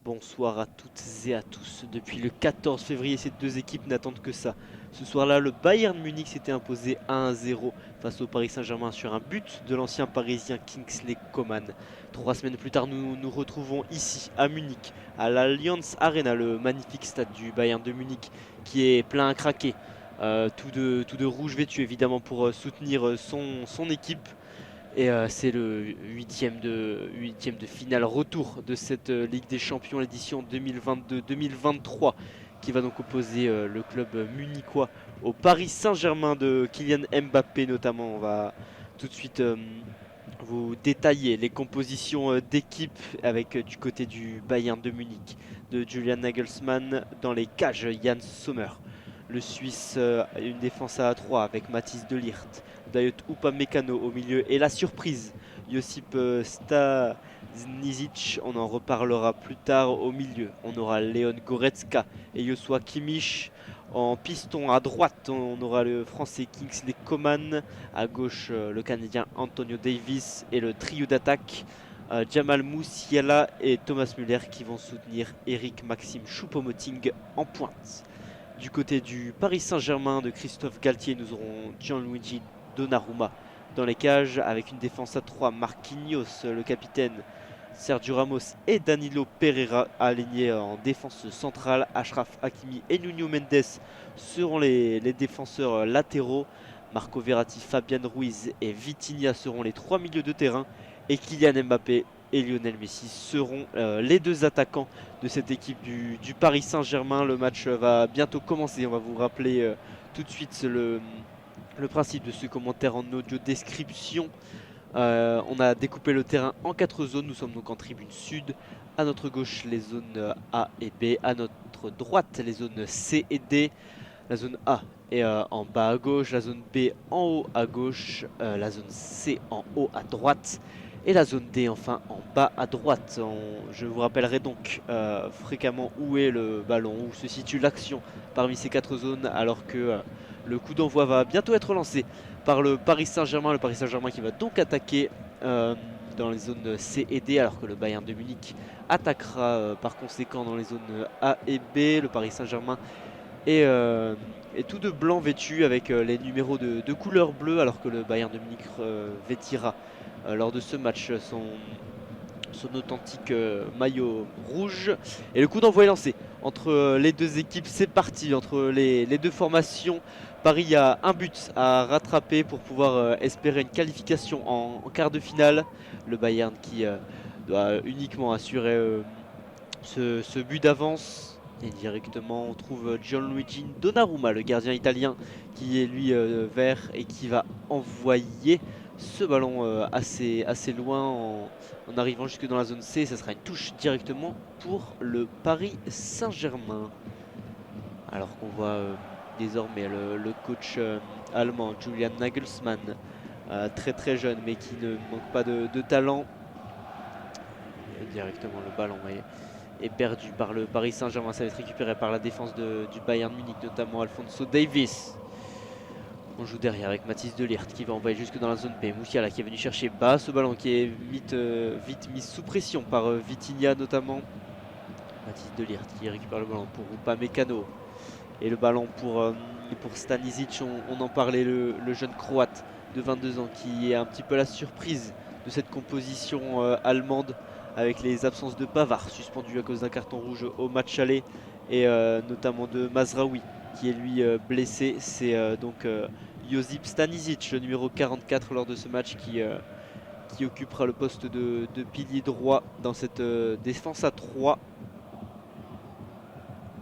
Bonsoir à toutes et à tous. Depuis le 14 février, ces deux équipes n'attendent que ça. Ce soir-là, le Bayern Munich s'était imposé 1-0 face au Paris Saint-Germain sur un but de l'ancien parisien Kingsley Coman. 3 semaines plus tard, nous nous retrouvons ici, à Munich, à l'Allianz Arena, le magnifique stade du Bayern de Munich, qui est plein à craquer. Tout de rouge vêtu évidemment pour soutenir son équipe. Et c'est le huitième de finale retour de cette Ligue des Champions, l'édition 2022-2023, qui va donc opposer le club munichois au Paris Saint-Germain de Kylian Mbappé notamment. On va tout de suite vous détailler les compositions d'équipe avec du côté du Bayern de Munich, de Julian Nagelsmann dans les cages, Jan Sommer. Le Suisse une défense à 3 avec Mathis de Ligt, Dayot Upamecano au milieu et la surprise Josip Stanisic, on en reparlera plus tard au milieu. On aura Leon Goretzka et Joshua Kimmich. En piston à droite, on aura le français Kingsley Coman, à gauche le canadien Antonio Davis et le trio d'attaque Jamal Musiala et Thomas Müller qui vont soutenir Eric Maxime Choupo-Moting en pointe. Du côté du Paris Saint-Germain de Christophe Galtier, nous aurons Gianluigi Donnarumma dans les cages avec une défense à 3, Marquinhos, le capitaine, Sergio Ramos et Danilo Pereira alignés en défense centrale. Achraf Hakimi et Nuno Mendes seront les défenseurs latéraux. Marco Verratti, Fabian Ruiz et Vitinha seront les trois milieux de terrain. Et Kylian Mbappé et Lionel Messi seront les deux attaquants de cette équipe du Paris Saint-Germain. Le match va bientôt commencer. On va vous rappeler tout de suite le principe de ce commentaire en audio description. On a découpé le terrain en 4 zones. Nous sommes donc en tribune sud. À notre gauche, les zones A et B. À notre droite, les zones C et D. La zone A est en bas à gauche, la zone B en haut à gauche, la zone C en haut à droite et la zone D enfin en bas à droite. Je vous rappellerai donc fréquemment où est le ballon, où se situe l'action parmi ces 4 zones, alors que le coup d'envoi va bientôt être lancé par le Paris Saint-Germain. Le Paris Saint-Germain qui va donc attaquer dans les zones C et D, alors que le Bayern de Munich attaquera par conséquent dans les zones A et B. Le Paris Saint-Germain et tout de blanc vêtu avec les numéros de couleur bleue, alors que le Bayern de Munich vêtira lors de ce match son authentique maillot rouge. Et le coup d'envoi est lancé entre les deux équipes. C'est parti entre les deux formations. Paris a un but à rattraper pour pouvoir espérer une qualification en quart de finale. Le Bayern qui doit uniquement assurer ce but d'avance. Et directement on trouve Gianluigi Donnarumma, le gardien italien, qui est lui vert et qui va envoyer ce ballon assez loin en arrivant jusque dans la zone C. Ça sera une touche directement pour le Paris Saint-Germain. Alors qu'on voit désormais le coach allemand Julian Nagelsmann, très jeune mais qui ne manque pas de talent. Et directement le ballon est perdu par le Paris Saint-Germain. Ça va être récupéré par la défense du Bayern Munich, notamment Alphonso Davies. On joue derrière avec Mathis de Ligt qui va envoyer jusque dans la zone B. Musiala qui est venu chercher bas ce ballon qui est vite mis sous pression par Vitinha notamment. Mathis de Ligt qui récupère le ballon pour Upamecano. Et le ballon pour Stanisic, on en parlait, le jeune croate de 22 ans qui est un petit peu la surprise de cette composition allemande, avec les absences de Pavard suspendu à cause d'un carton rouge au match aller, et notamment de Mazraoui qui est lui blessé. C'est donc Josip Stanisic, le numéro 44 lors de ce match, qui occupera le poste de pilier droit dans cette défense à 3.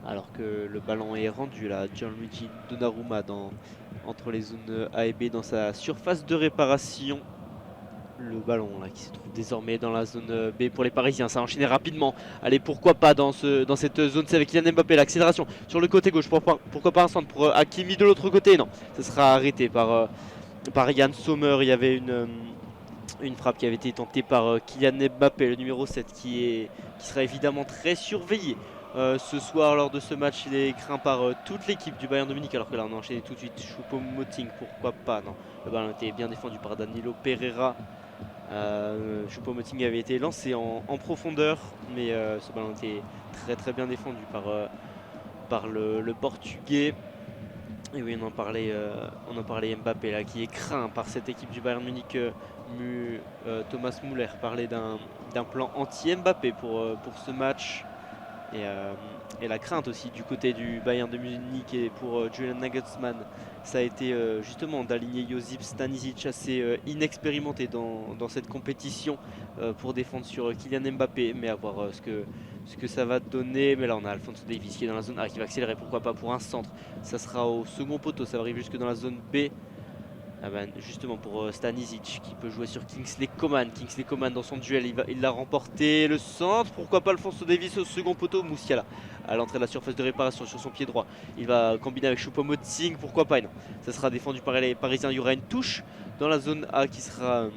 Alors que le ballon est rendu là, Gianluigi Donnarumma entre les zones A et B dans sa surface de réparation. Le ballon là qui se trouve désormais dans la zone B pour les Parisiens, ça a enchaîné rapidement. Allez, pourquoi pas dans cette zone C avec Kylian Mbappé, l'accélération sur le côté gauche, pourquoi pas un centre pour Hakimi de l'autre côté. Non, ça sera arrêté par Jan Sommer. Il y avait une frappe qui avait été tentée par Kylian Mbappé, le numéro 7, qui sera évidemment très surveillé ce soir lors de ce match. Il est craint par toute l'équipe du Bayern de Munich, alors que là on a enchaîné tout de suite. Choupo-Moting, pourquoi pas. Non, le ballon était bien défendu par Danilo Pereira. Choupo-Moting avait été lancé en profondeur, mais ce ballon était très bien défendu par le Portugais. Et oui, on en parlait Mbappé là, qui est craint par cette équipe du Bayern Munich. Thomas Müller parlait d'un plan anti-Mbappé pour ce match. Et, euh, et la crainte aussi du côté du Bayern de Munich et pour Julian Nagelsmann, ça a été justement d'aligner Josip Stanisic, assez inexpérimenté dans cette compétition, pour défendre sur Kylian Mbappé, mais à voir ce que ça va donner. Mais là on a Alphonso Davies qui est dans la zone A, qui va accélérer, pourquoi pas pour un centre. Ça sera au second poteau, ça va arriver jusque dans la zone B. Ah ben, justement pour Stanisic qui peut jouer sur Kingsley Coman. Kingsley Coman dans son duel, il l'a remporté. Le centre, pourquoi pas Alphonso Davies au second poteau. Musiala à l'entrée de la surface de réparation sur son pied droit. Il va combiner avec Choupo-Moting, pourquoi pas. Non, ça sera défendu par les Parisiens. Il y aura une touche dans la zone A qui sera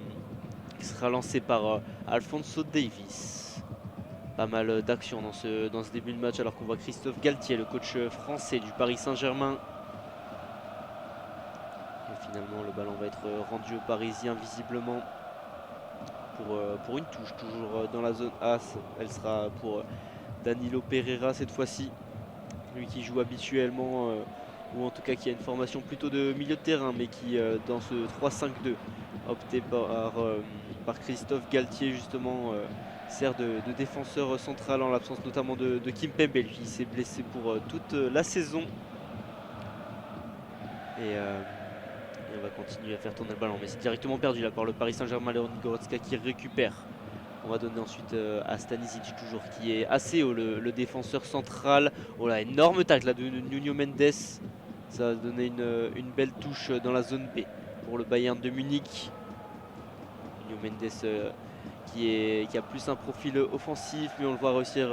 lancée par Alphonso Davies. Pas mal d'action dans ce début de match, alors qu'on voit Christophe Galtier, le coach français du Paris Saint-Germain. Finalement, le ballon va être rendu aux Parisiens visiblement pour une touche, toujours dans la zone A. Elle sera pour Danilo Pereira cette fois-ci, lui qui joue habituellement, ou en tout cas qui a une formation plutôt de milieu de terrain, mais qui dans ce 3-5-2 opté par Christophe Galtier justement, sert de défenseur central en l'absence notamment de Kimpembe, lui qui s'est blessé pour toute la saison. Et on va continuer à faire tourner le ballon, mais c'est directement perdu là par le Paris Saint-Germain. Leon Goretzka qui récupère. On va donner ensuite à Stanisic, toujours qui est assez haut, le défenseur central. Oh là, énorme tacle là de Nuno Mendes. Ça va donner une belle touche dans la zone B pour le Bayern de Munich. Nuno Mendes qui a plus un profil offensif, mais on le voit réussir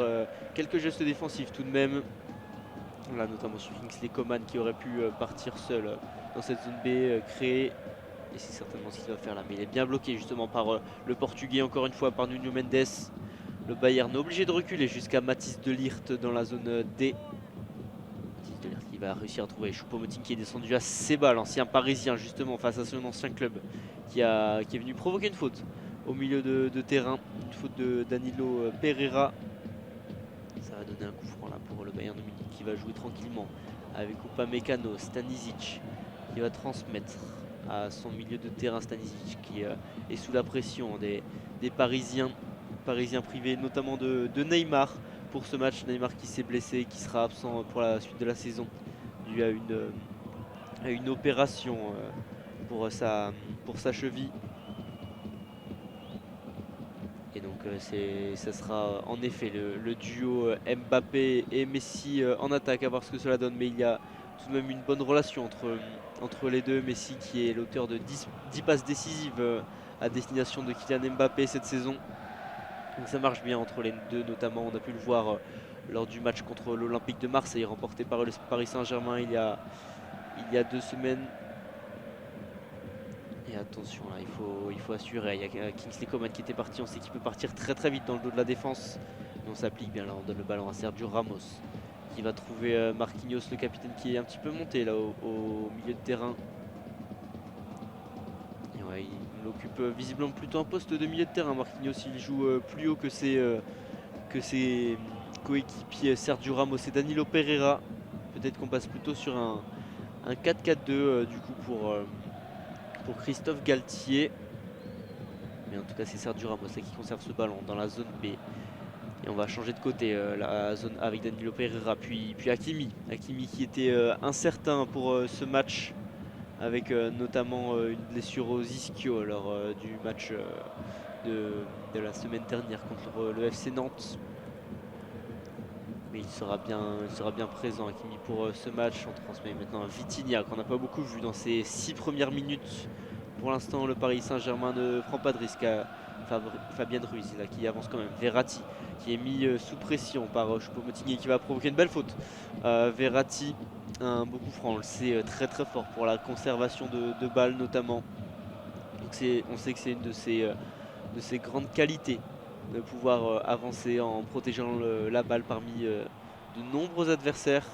quelques gestes défensifs tout de même. Là, notamment sur Kingsley Coman qui aurait pu partir seul dans cette zone B créée. Et c'est certainement ce qu'il va faire là. Mais il est bien bloqué justement par le Portugais, encore une fois par Nuno Mendes. Le Bayern est obligé de reculer jusqu'à Mathys de Ligt dans la zone D. Mathys de Ligt qui va réussir à trouver Choupo-Moting qui est descendu assez bas, l'ancien parisien justement face à son ancien club qui est venu provoquer une faute au milieu de terrain. Une faute de Danilo Pereira. Ça va donner un coup franc là pour le Bayern de Munich qui va jouer tranquillement avec Upamecano. Stanisic qui va transmettre à son milieu de terrain. Stanisic qui est sous la pression des Parisiens privés notamment de Neymar pour ce match. Neymar qui s'est blessé et qui sera absent pour la suite de la saison dû à une opération pour sa cheville. Et donc ça sera en effet le duo Mbappé et Messi en attaque, à voir ce que cela donne. Mais il y a tout de même une bonne relation entre les deux. Messi qui est l'auteur de 10 passes décisives à destination de Kylian Mbappé cette saison. Donc ça marche bien entre les deux, notamment on a pu le voir lors du match contre l'Olympique de Marseille remporté par le Paris Saint-Germain il y a 2 semaines. Et attention là, il faut assurer. Il y a Kingsley Coman qui était parti, on sait qu'il peut partir très vite dans le dos de la défense. Mais on s'applique bien là, on donne le ballon à Sergio Ramos qui va trouver Marquinhos, le capitaine, qui est un petit peu monté là au milieu de terrain. Et ouais, il occupe visiblement plutôt un poste de milieu de terrain. Marquinhos, il joue plus haut que ses coéquipiers Sergio Ramos et Danilo Pereira. Peut-être qu'on passe plutôt sur un 4-4-2 du coup pour Christophe Galtier. Mais en tout cas c'est Sergio Ramos là, qui conserve ce ballon dans la zone B. Et on va changer de côté, la zone A avec Danilo Pereira, puis Hakimi. Hakimi qui était incertain pour ce match, avec notamment une blessure aux ischio lors du match de la semaine dernière contre le FC Nantes. Mais il sera bien présent, Hakimi, pour ce match. On transmet maintenant à Vitinha qu'on n'a pas beaucoup vu dans ses 6 premières minutes. Pour l'instant, le Paris Saint-Germain ne prend pas de risque à Fabien Ruiz là, qui avance quand même. Verratti qui est mis sous pression par Choupo-Moting et qui va provoquer une belle faute. Verratti, un beau coup franc, on le sait, très fort pour la conservation de balles notamment. Donc on sait que c'est une de ses grandes qualités de pouvoir avancer en protégeant la balle parmi de nombreux adversaires.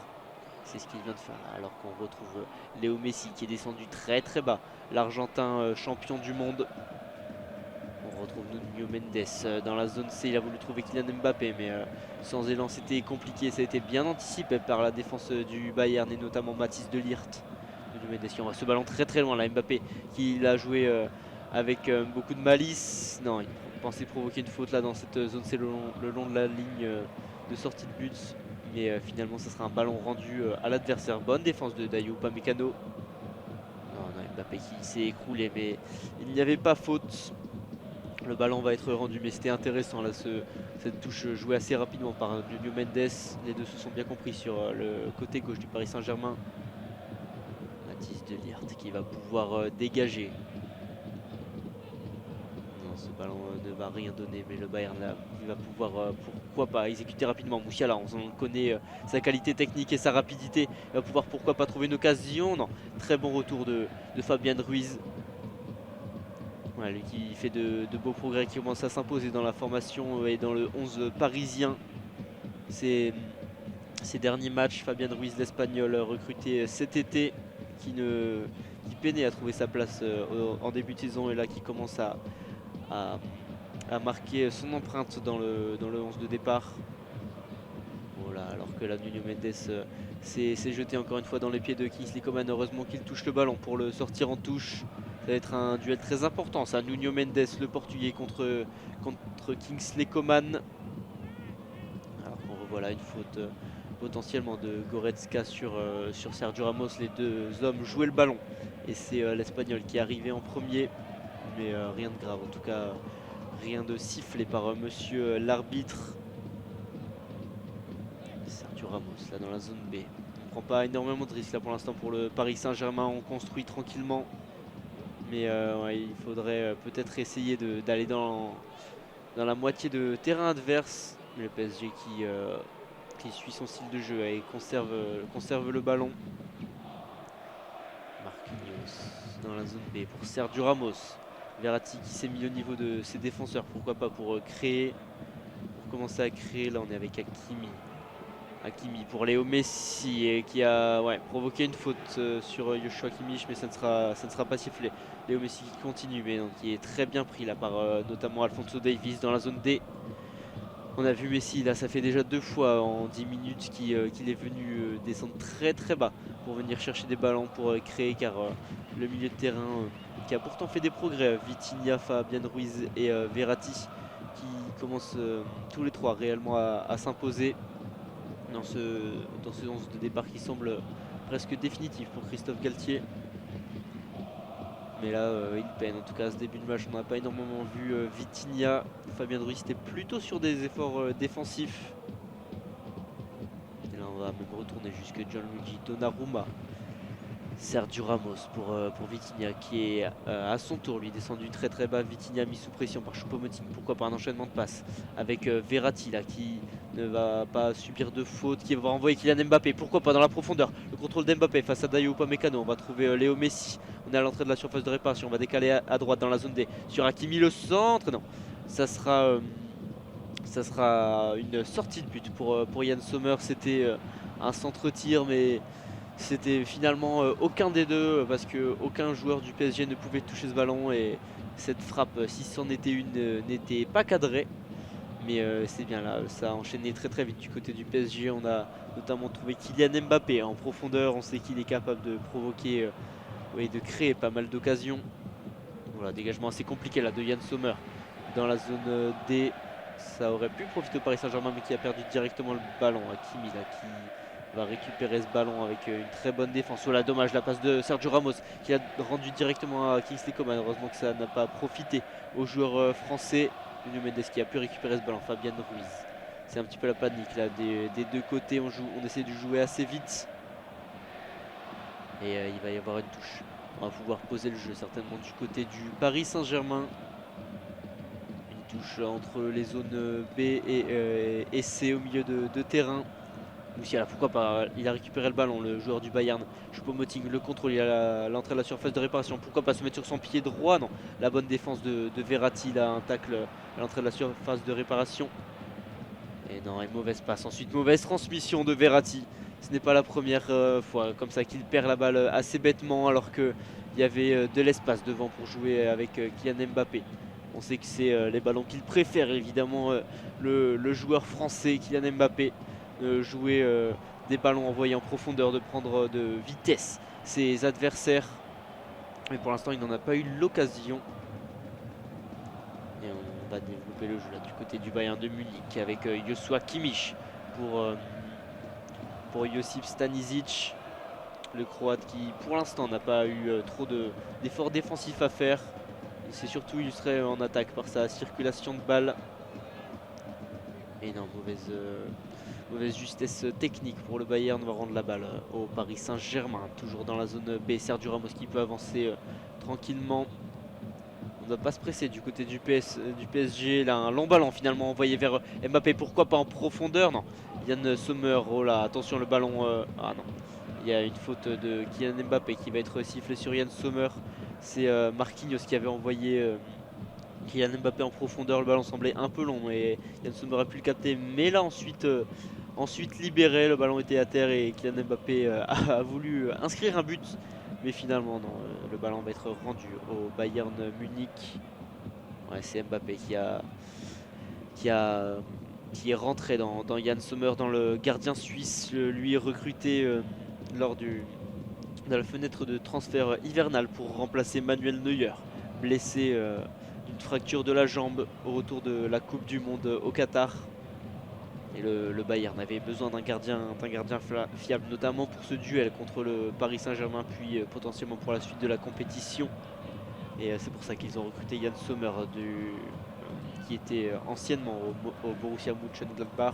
C'est ce qu'il vient de faire là, alors qu'on retrouve Léo Messi qui est descendu très bas. L'Argentin champion du monde. On On retrouve Nuno Mendes dans la zone C. Il a voulu trouver Kylian Mbappé, mais sans élan, c'était compliqué. Ça a été bien anticipé par la défense du Bayern et notamment Mathis de Ligt. Nuno Mendes qui envoie ce ballon très très loin. Là, Mbappé qui l'a joué avec beaucoup de malice. Non, il pensait provoquer une faute là dans cette zone C le long de la ligne de sortie de but. Mais finalement, ça sera un ballon rendu à l'adversaire. Bonne défense de Dayot Upamecano. Non, Mbappé qui s'est écroulé, mais il n'y avait pas faute. Le ballon va être rendu, mais c'était intéressant là, cette touche jouée assez rapidement par Nuno Mendes. Les deux se sont bien compris sur le côté gauche du Paris Saint-Germain. Mathis de Ligt qui va pouvoir dégager. Non, ce ballon ne va rien donner, mais le Bayern là, il va pouvoir, pourquoi pas, exécuter rapidement. Musiala, on connaît sa qualité technique et sa rapidité. Il va pouvoir, pourquoi pas, trouver une occasion. Non, très bon retour de Fabien Ruiz. Voilà, lui qui fait de beaux progrès, qui commence à s'imposer dans la formation et dans le 11 parisien. Ces derniers matchs, Fabien Ruiz, l'Espagnol, recruté cet été, qui peinait à trouver sa place en début de saison et là qui commence à marquer son empreinte dans le 11 de départ. Voilà, alors que là, Nuno Mendes s'est jeté encore une fois dans les pieds de Kingsley Coman. Heureusement qu'il touche le ballon pour le sortir en touche. Ça va être un duel très important, ça. Nuno Mendes, le portugais, contre Kingsley Coman. Alors qu'on revoit là une faute potentiellement de Goretzka sur Sergio Ramos. Les deux hommes jouaient le ballon. Et c'est l'Espagnol qui est arrivé en premier. Mais rien de grave, en tout cas, rien de sifflé par monsieur l'arbitre. Sergio Ramos là dans la zone B. On ne prend pas énormément de risques là pour l'instant pour le Paris Saint-Germain. On construit tranquillement. Mais ouais, il faudrait peut-être essayer d'aller dans la moitié de terrain adverse. Mais le PSG qui suit son style de jeu et conserve le ballon. Marquinhos dans la zone B pour Sergio Ramos. Verratti qui s'est mis au niveau de ses défenseurs. Pourquoi pas pour commencer à créer. Là on est avec Hakimi pour Léo Messi et qui a provoqué une faute sur Joshua Kimmich, mais ça ne sera pas sifflé. Léo Messi qui continue, mais qui est très bien pris là par notamment Alphonso Davies dans la zone D. On a vu Messi là, ça fait déjà 2 fois en 10 minutes qu'il est venu descendre très très bas pour venir chercher des ballons pour créer, car le milieu de terrain qui a pourtant fait des progrès, Vitinha, Fabien Ruiz et Verratti, qui commencent tous les trois réellement à s'imposer dans ce 11 de départ qui semble presque définitif pour Christophe Galtier. Mais là, il peine. En tout cas, ce début de match, on n'a pas énormément vu Vitinha. Fabien Ruiz était plutôt sur des efforts défensifs. Et là, on va même retourner jusque Gianluigi Donnarumma. Sergio Ramos pour Vitinha qui est à son tour lui descendu très très bas. Vitinha mis sous pression par Choupo-Moting. Pourquoi pas un enchaînement de passes avec Verratti là qui ne va pas subir de faute, qui va envoyer Kylian Mbappé. Pourquoi pas dans la profondeur. Le contrôle d'Mbappé face à Dayot Upamecano. On va trouver Léo Messi. On est à l'entrée de la surface de réparation. On va décaler à droite dans la zone D sur Hakimi, le centre. Non, ça sera une sortie de but pour Yann Sommer. C'était un centre-tir, mais c'était finalement aucun des deux, parce qu'aucun joueur du PSG ne pouvait toucher ce ballon et cette frappe, si c'en était une, n'était pas cadrée. Mais c'est bien là, ça a enchaîné très très vite du côté du PSG. On a notamment trouvé Kylian Mbappé en profondeur. On sait qu'il est capable de provoquer et de créer pas mal d'occasions. Voilà, dégagement assez compliqué là de Yann Sommer dans la zone D. Ça aurait pu profiter au Paris Saint-Germain, mais qui a perdu directement le ballon. Hakimi là qui va récupérer ce ballon avec une très bonne défense. Voilà, dommage, la passe de Sergio Ramos qui a rendu directement à Kingsley Coman. Heureusement que ça n'a pas profité aux joueurs français. Nuno Mendes qui a pu récupérer ce ballon. Fabien Ruiz. C'est un petit peu la panique là des deux côtés. On essaie de jouer assez vite. Et il va y avoir une touche. On va pouvoir poser le jeu certainement du côté du Paris Saint-Germain. Une touche entre les zones B et C au milieu de terrain. Musiala, pourquoi pas, il a récupéré le ballon, le joueur du Bayern. Choupo-Moting, le contrôle, il a l'entrée de la surface de réparation. Pourquoi pas se mettre sur son pied droit? Non, la bonne défense de Verratti, là, un tacle à l'entrée de la surface de réparation. Et non, une mauvaise passe. Ensuite, mauvaise transmission de Verratti. Ce n'est pas la première fois comme ça qu'il perd la balle assez bêtement, alors qu'il y avait de l'espace devant pour jouer avec Kylian Mbappé. On sait que c'est les ballons qu'il préfère, évidemment, le joueur français Kylian Mbappé. Jouer des ballons envoyés en profondeur, de prendre de vitesse ses adversaires. Mais pour l'instant, il n'en a pas eu l'occasion. Et on va développer le jeu là du côté du Bayern de Munich avec Joshua Kimmich pour Josip Stanisic, le Croate qui pour l'instant n'a pas eu trop d'efforts défensifs à faire. Il s'est surtout illustré en attaque par sa circulation de balles. Et non, mauvaise justesse technique pour le Bayern. On va rendre la balle au Paris Saint-Germain, toujours dans la zone B. Sergio Ramos qui peut avancer tranquillement. On ne doit pas se presser du côté du PSG. Là, un long ballon finalement envoyé vers Mbappé. Pourquoi pas en profondeur? Non. Yann Sommer, oh là, attention le ballon. Ah non. Il y a une faute de Kylian Mbappé qui va être sifflée sur Yann Sommer. C'est Marquinhos qui avait envoyé Kylian Mbappé en profondeur. Le ballon semblait un peu long, mais Yann Sommer a pu le capter. Mais là, ensuite libéré. Le ballon était à terre et Kylian Mbappé a voulu inscrire un but. Mais finalement, non, le ballon va être rendu au Bayern Munich. Ouais, c'est Mbappé qui est rentré dans Yann Sommer, dans le gardien suisse, lui recruté dans la fenêtre de transfert hivernal pour remplacer Manuel Neuer, blessé d'une fracture de la jambe au retour de la Coupe du Monde au Qatar. Et le Bayern avait besoin d'un gardien fiable, notamment pour ce duel contre le Paris Saint-Germain, puis potentiellement pour la suite de la compétition. Et c'est pour ça qu'ils ont recruté Yann Sommer, qui était anciennement au Borussia Mönchengladbach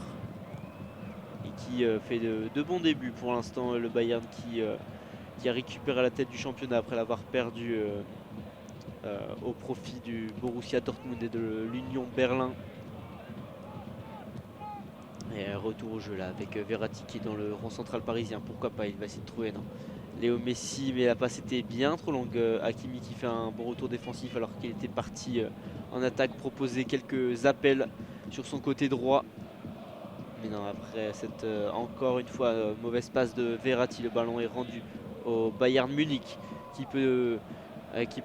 et qui fait de bons débuts pour l'instant. Le Bayern qui a récupéré la tête du championnat après l'avoir perdu au profit du Borussia Dortmund et de l'Union Berlin. Et retour au jeu là avec Verratti qui est dans le rond central parisien. Pourquoi pas, il va essayer de trouver, non. Léo Messi, mais la passe était bien trop longue. Hakimi qui fait un bon retour défensif alors qu'il était parti en attaque, proposer quelques appels sur son côté droit. Mais non, après cette encore une fois mauvaise passe de Verratti, le ballon est rendu au Bayern Munich qui peut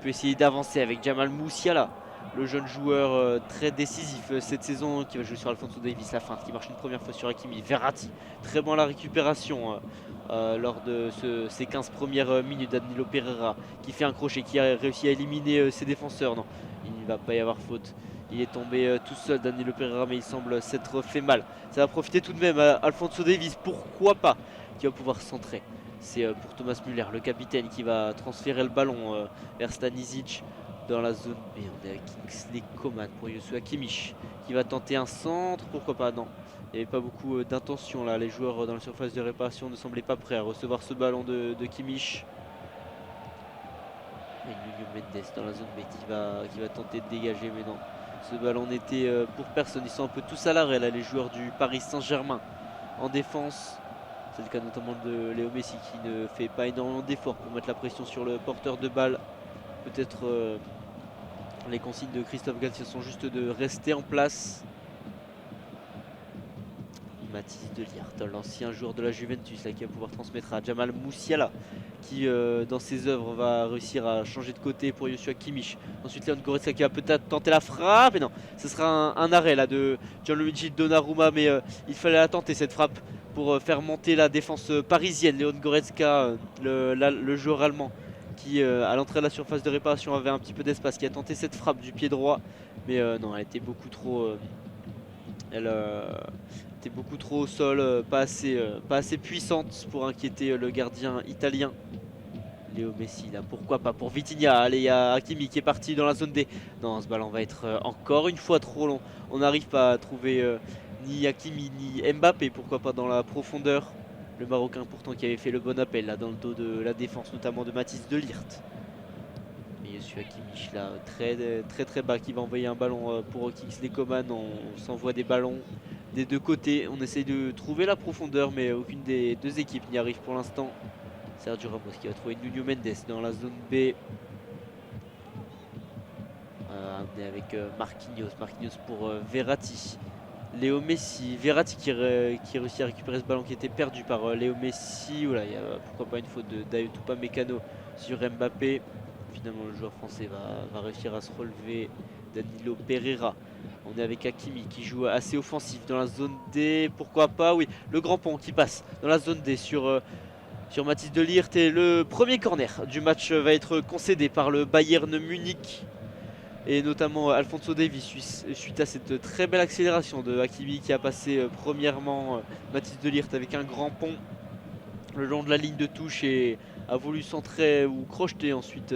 essayer d'avancer avec Jamal Musiala, le jeune joueur très décisif cette saison, qui va jouer sur Alphonso Davies. La feinte qui marche une première fois sur Hakimi. Verratti, très bon à la récupération lors de ces 15 premières minutes. Danilo Pereira qui fait un crochet, qui a réussi à éliminer ses défenseurs. Non, il ne va pas y avoir faute. Il est tombé tout seul, Danilo Pereira, mais il semble s'être fait mal. Ça va profiter tout de même à Alphonso Davies, pourquoi pas, qui va pouvoir centrer. C'est pour Thomas Müller, le capitaine, qui va transférer le ballon vers Stanisic dans la zone B. On est avec Kingsley Coman pour Joshua Kimmich qui va tenter un centre, pourquoi pas. Non, il n'y avait pas beaucoup d'intention là. Les joueurs dans la surface de réparation ne semblaient pas prêts à recevoir ce ballon de Kimmich. Et Nuno Mendes dans la zone B qui va tenter de dégager, mais non. Ce ballon n'était pour personne. Ils sont un peu tous à l'arrêt là, les joueurs du Paris Saint-Germain en défense. C'est le cas notamment de Léo Messi qui ne fait pas énormément d'efforts pour mettre la pression sur le porteur de balle. Peut-être les consignes de Christophe Galtier sont juste de rester en place. Mathis de Ligt, l'ancien joueur de la Juventus, là, qui va pouvoir transmettre à Jamal Musiala, qui dans ses œuvres va réussir à changer de côté pour Joshua Kimmich. Ensuite Leon Goretzka qui va peut-être tenter la frappe, et non, ce sera un arrêt là de Gianluigi Donnarumma, mais il fallait la tenter cette frappe pour faire monter la défense parisienne. Leon Goretzka, le joueur allemand, qui à l'entrée de la surface de réparation avait un petit peu d'espace, qui a tenté cette frappe du pied droit, mais non, elle était beaucoup trop était beaucoup trop au sol, pas assez puissante pour inquiéter le gardien italien. Léo Messi là, pourquoi pas pour Vitinha. Allez, il y a Hakimi qui est parti dans la zone D. Non, ce ballon va être encore une fois trop long. On n'arrive pas à trouver ni Hakimi ni Mbappé, pourquoi pas dans la profondeur. Le Marocain pourtant qui avait fait le bon appel là dans le dos de la défense, notamment de Mathis de Ligt. Mais je suis Hakimi là, très bas, qui va envoyer un ballon pour Kingsley Coman. On s'envoie des ballons des deux côtés. On essaye de trouver la profondeur, mais aucune des deux équipes n'y arrive pour l'instant. Sergio Ramos qui va trouver Nuno Mendes dans la zone B. Amené avec Marquinhos pour Verratti. Léo Messi, Verratti qui réussit à récupérer ce ballon qui était perdu par Léo Messi. Voilà, il y a pourquoi pas une faute de Dayot Upamecano sur Mbappé. Finalement le joueur français va réussir à se relever Danilo Pereira. On est avec Hakimi qui joue assez offensif dans la zone D. Pourquoi pas, oui, le grand pont qui passe dans la zone D sur Mathis de Ligt. Et le premier corner du match va être concédé par le Bayern Munich. Et notamment Alphonso Davies suite à cette très belle accélération de Hakimi qui a passé premièrement Mathis de Ligt avec un grand pont le long de la ligne de touche et a voulu centrer ou crocheter ensuite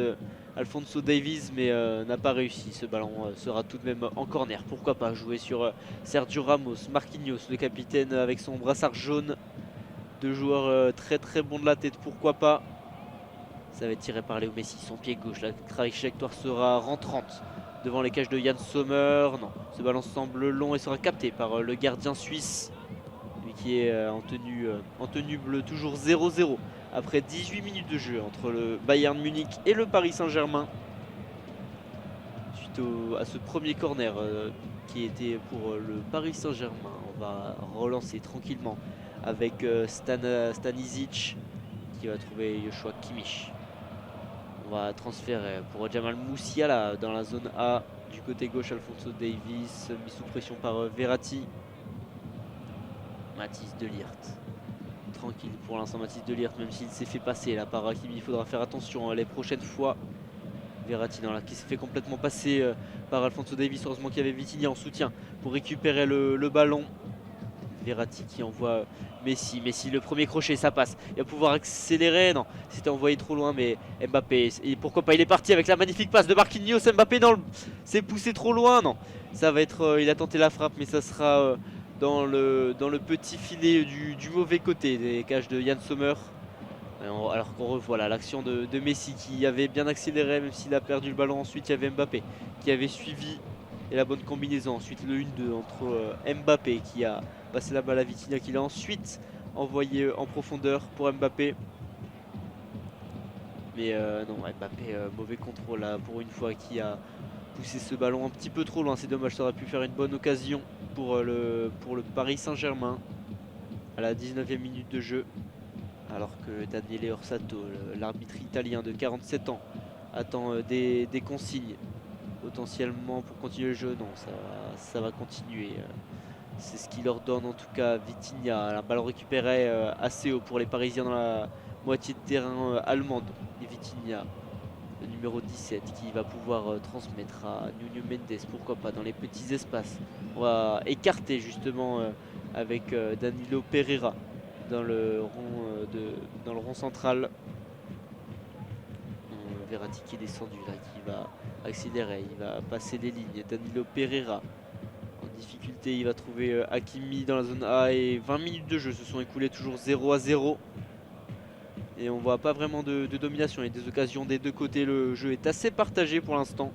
Alphonso Davies, mais n'a pas réussi. Ce ballon sera tout de même en corner. Pourquoi pas jouer sur Sergio Ramos, Marquinhos, le capitaine avec son brassard jaune. Deux joueurs très très bons de la tête, pourquoi pas. Ça va être tiré par Léo Messi, son pied gauche. La trajectoire sera rentrante devant les cages de Yann Sommer. Non, ce ballon semble long et sera capté par le gardien suisse. Lui qui est en tenue bleue, toujours 0-0 après 18 minutes de jeu entre le Bayern Munich et le Paris Saint-Germain. Suite à ce premier corner qui était pour le Paris Saint-Germain, on va relancer tranquillement avec Stanisic qui va trouver Joshua Kimmich. On va transférer pour Jamal Musiala dans la zone A. Du côté gauche, Alphonso Davies mis sous pression par Verratti. Mathis de Ligt. Tranquille pour l'instant Mathis de Ligt, même s'il s'est fait passer là par Hakimi. Il faudra faire attention les prochaines fois. Verratti qui s'est fait complètement passer par Alphonso Davies. Heureusement qu'il y avait Vitinha en soutien pour récupérer le ballon. Verratti qui envoie Messi. Messi, le premier crochet, ça passe. Il va pouvoir accélérer. Non, c'était envoyé trop loin, mais Mbappé. Et pourquoi pas, il est parti avec la magnifique passe de Marquinhos. Mbappé, c'est poussé trop loin. Non, ça va être. Il a tenté la frappe, mais ça sera dans le petit filet du mauvais côté des cages de Yann Sommer. Alors qu'on revoit là l'action de Messi qui avait bien accéléré, même s'il a perdu le ballon. Ensuite, il y avait Mbappé qui avait suivi. Et la bonne combinaison. Ensuite, le 1-2 entre Mbappé qui a passé la balle à Vitinha, qui l'a ensuite envoyé en profondeur pour Mbappé. Mais non, Mbappé, mauvais contrôle là pour une fois, qui a poussé ce ballon un petit peu trop loin. C'est dommage, ça aurait pu faire une bonne occasion pour le Paris Saint-Germain à la 19e minute de jeu. Alors que Daniele Orsato, l'arbitre italien de 47 ans, attend des consignes potentiellement pour continuer le jeu. Non, ça va continuer. C'est ce qu'il ordonne en tout cas Vitinha. La balle récupérée assez haut pour les Parisiens dans la moitié de terrain allemande. Et Vitinha, le numéro 17, qui va pouvoir transmettre à Nuno Mendes, pourquoi pas, dans les petits espaces. On va écarter justement avec Danilo Pereira dans le rond central. Verratti qui est descendu là, qui va accélérer, il va passer les lignes. Danilo Pereira en difficulté, il va trouver Hakimi dans la zone A et 20 minutes de jeu se sont écoulées, toujours 0-0. Et on voit pas vraiment de domination, il y a des occasions des deux côtés, le jeu est assez partagé pour l'instant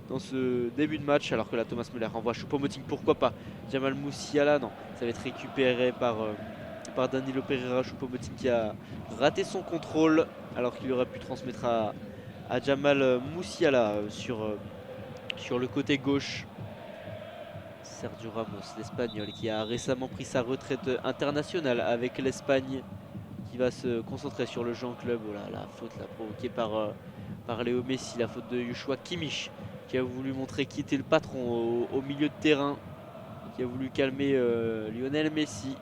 dans ce début de match, alors que là Thomas Müller envoie Choupo-Moting, pourquoi pas. Jamal Musiala, non, ça va être récupéré par Danilo Pereira. Choupo-Moting qui a raté son contrôle alors qu'il aurait pu transmettre à Jamal Musiala sur le côté gauche. Sergio Ramos, l'Espagnol, qui a récemment pris sa retraite internationale avec l'Espagne, qui va se concentrer sur le jeu en club. Voilà, la faute là, provoquée par Léo Messi, la faute de Joshua Kimmich, qui a voulu montrer qui était le patron au milieu de terrain, qui a voulu calmer Lionel Messi.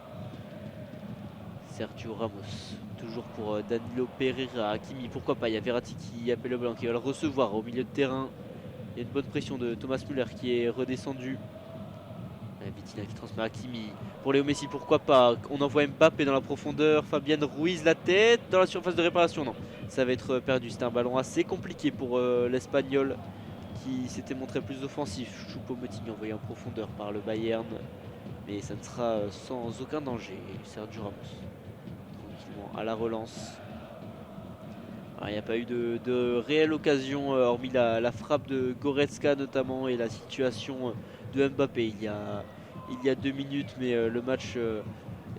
Sergio Ramos, toujours pour Danilo Pereira. Hakimi, pourquoi pas, il y a Verratti qui appelle le ballon, qui va le recevoir au milieu de terrain. Il y a une bonne pression de Thomas Müller qui est redescendu. Vitinha qui transmet à Hakimi pour Léo Messi, pourquoi pas. On envoie Mbappé dans la profondeur. Fabien Ruiz, la tête dans la surface de réparation. Non, ça va être perdu. C'était un ballon assez compliqué pour l'Espagnol qui s'était montré plus offensif. Choupo-Moting envoyé en profondeur par le Bayern, mais ça ne sera sans aucun danger. Sergio Ramos tranquillement à la relance. Il n'y a pas eu de réelle occasion hormis la frappe de Goretzka notamment et la situation de Mbappé il y a 2 minutes, mais le match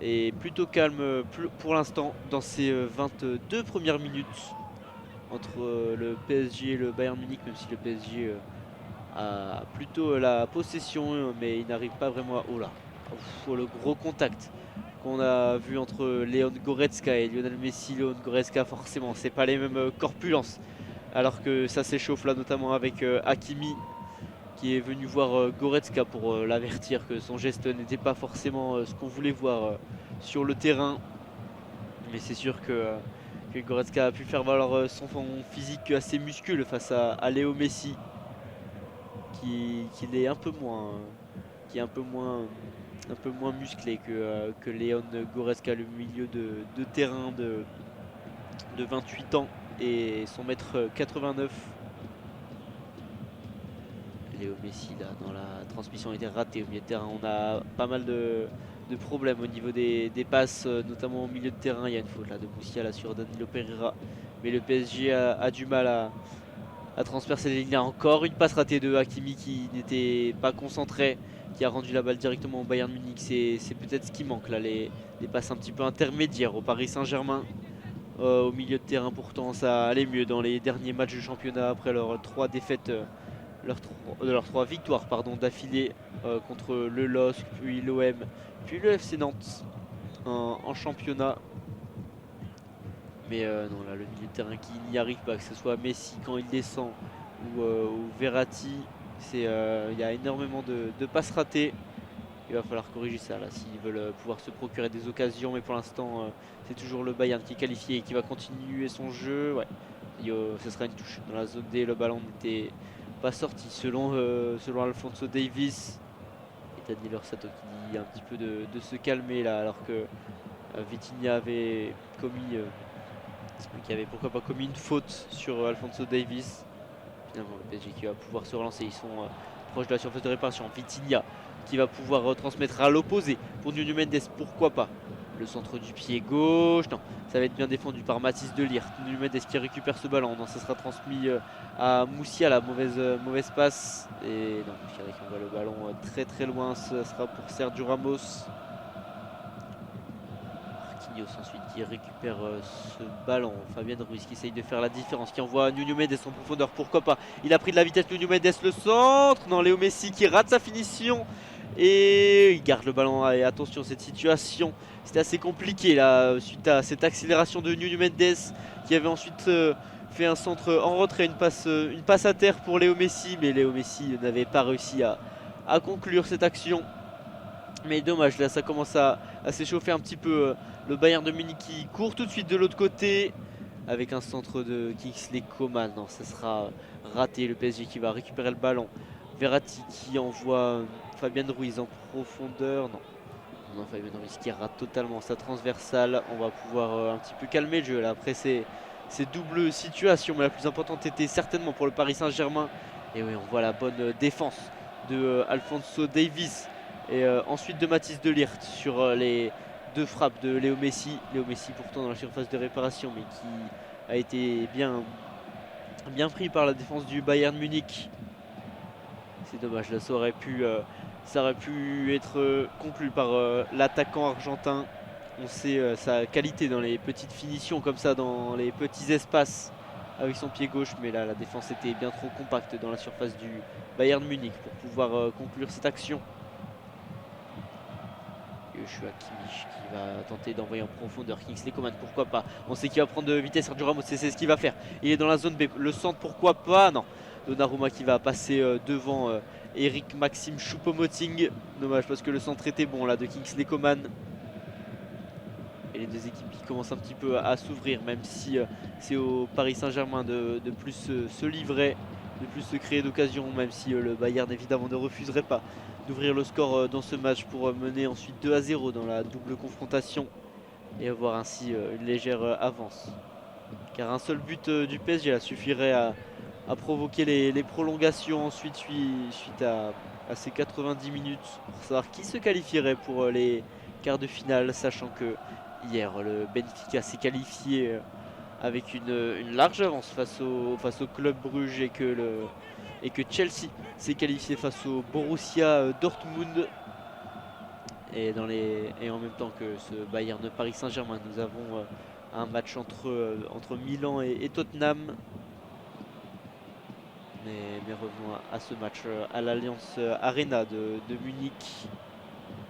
est plutôt calme pour l'instant dans ces 22 premières minutes entre le PSG et le Bayern Munich, même si le PSG a plutôt la possession, mais il n'arrive pas vraiment à... Oh là, le gros contact qu'on a vu entre Léon Goretzka et Lionel Messi. Léon Goretzka, forcément, c'est pas les mêmes corpulences, alors que ça s'échauffe là, notamment avec Hakimi qui est venu voir Goretzka pour l'avertir que son geste n'était pas forcément ce qu'on voulait voir sur le terrain. Mais c'est sûr que Goretzka a pu faire valoir son physique assez musculeux face à Léo Messi, qui est un peu moins, qui est un peu moins musclé que Léon Goretzka, le milieu de terrain de 28 ans et son mètre 89. Léo Messi là dans la transmission a été raté au milieu de terrain. On a pas mal de problèmes au niveau des passes, notamment au milieu de terrain. Il y a une faute là de Musiala sur Danilo Pereira, mais le PSG a du mal à transpercer les lignes. Il y a encore une passe ratée de Hakimi qui n'était pas concentré, qui a rendu la balle directement au Bayern Munich. C'est peut-être ce qui manque là, les passes un petit peu intermédiaires au Paris Saint-Germain. Au milieu de terrain pourtant ça allait mieux dans les derniers matchs du championnat après leurs 3 défaites, leurs 3 victoires d'affilée contre le LOSC, puis l'OM, puis le FC Nantes en championnat. Mais non, là le milieu de terrain qui n'y arrive pas, que ce soit Messi quand il descend ou Verratti, il y a énormément de passes ratées. Il va falloir corriger ça là s'ils veulent pouvoir se procurer des occasions, mais pour l'instant c'est toujours le Bayern qui est qualifié et qui va continuer son jeu. Ouais, ce sera une touche dans la zone D, le ballon n'était pas sorti selon Alphonso Davies. Et Daniel Orsato qui dit un petit peu de se calmer là, alors que Vitinha avait commis qui avait pourquoi pas commis une faute sur Alphonso Davies. Finalement le PSG qui va pouvoir se relancer, ils sont proches de la surface de réparation. Vitinha qui va pouvoir transmettre à l'opposé pour Nuno Mendes, pourquoi pas. Le centre du pied gauche, non, ça va être bien défendu par Mathis de Ligt. Nuno Mendes qui récupère ce ballon, non, ça sera transmis à Musiala, mauvaise passe. Et non, Thierry qui envoie le ballon très très loin, ce sera pour Sergio Ramos. Marquinhos ensuite qui récupère ce ballon. Fabien Ruiz qui essaye de faire la différence, qui envoie Nuno Mendes en profondeur, pourquoi pas. Il a pris de la vitesse, Nuno Mendes, le centre. Non, Léo Messi qui rate sa finition. Et il garde le ballon. Et attention, cette situation, c'était assez compliqué là, suite à cette accélération de Nuno Mendes, qui avait ensuite fait un centre en retrait, une passe à terre pour Léo Messi. Mais Léo Messi n'avait pas réussi à conclure cette action. Mais dommage, là ça commence à s'échauffer un petit peu. Le Bayern de Munich qui court tout de suite de l'autre côté avec un centre de Kingsley Coman. Non, ça sera raté. Le PSG qui va récupérer le ballon. Verratti qui envoie Fabien Ruiz en profondeur. Non, Fabien Ruiz qui rate totalement sa transversale. On va pouvoir un petit peu calmer le jeu là après ces doubles situations. Mais la plus importante était certainement pour le Paris Saint-Germain. Et oui, on voit la bonne défense de Alphonso Davies. Et ensuite de Mathis de Ligt sur les 2 frappes de Léo Messi. Léo Messi pourtant dans la surface de réparation, mais qui a été bien pris par la défense du Bayern Munich. C'est dommage, là ça aurait pu être conclu par l'attaquant argentin. On sait sa qualité dans les petites finitions comme ça, dans les petits espaces avec son pied gauche, mais là la défense était bien trop compacte dans la surface du Bayern Munich pour pouvoir conclure cette action. Joshua Kimmich qui va tenter d'envoyer en profondeur Kingsley Coman, pourquoi pas. On sait qu'il va prendre de vitesse Sergio Ramos, c'est ce qu'il va faire. Il est dans la zone B, le centre pourquoi pas, non. Donnarumma qui va passer devant Eric Maxime Choupo-Moting. Dommage parce que le centre était bon là de Kingsley Coman. Et les deux équipes qui commencent un petit peu à s'ouvrir, même si c'est au Paris Saint-Germain de plus se livrer, de plus se créer d'occasions, même si le Bayern évidemment ne refuserait pas d'ouvrir le score dans ce match pour mener ensuite 2-0 dans la double confrontation et avoir ainsi une légère avance. Car un seul but du PSG là, suffirait à provoquer les prolongations ensuite suite à ces 90 minutes pour savoir qui se qualifierait pour les quarts de finale, sachant que hier le Benfica s'est qualifié avec une large avance face au Club Bruges et que Chelsea s'est qualifié face au Borussia Dortmund. Et en même temps que ce Bayern de Paris Saint-Germain, nous avons un match entre Milan et Tottenham. Mais revenons à ce match à l'Allianz Arena de Munich,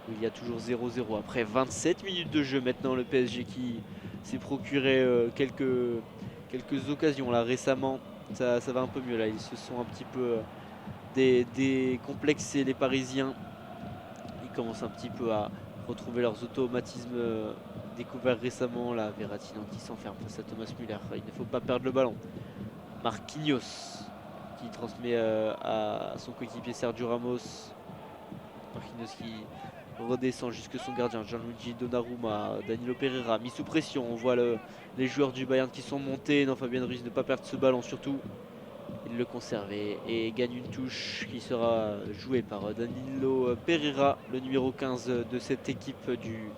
où il y a toujours 0-0 après 27 minutes de jeu. Maintenant le PSG qui s'est procuré quelques occasions là récemment. Ça va un peu mieux là, ils se sont un petit peu décomplexer les Parisiens. Ils commencent un petit peu à retrouver leurs automatismes découverts récemment. Là, Verratti qui s'enferme face à Thomas Müller. Il ne faut pas perdre le ballon. Marquinhos qui transmet à son coéquipier Sergio Ramos. Marquinhos qui redescend jusque son gardien Gianluigi Donnarumma. Danilo Pereira mis sous pression. On voit les joueurs du Bayern qui sont montés. Non, Fabien Ruiz ne pas perdre ce ballon surtout. Il le conserve et gagne une touche qui sera jouée par Danilo Pereira, le numéro 15 de cette équipe du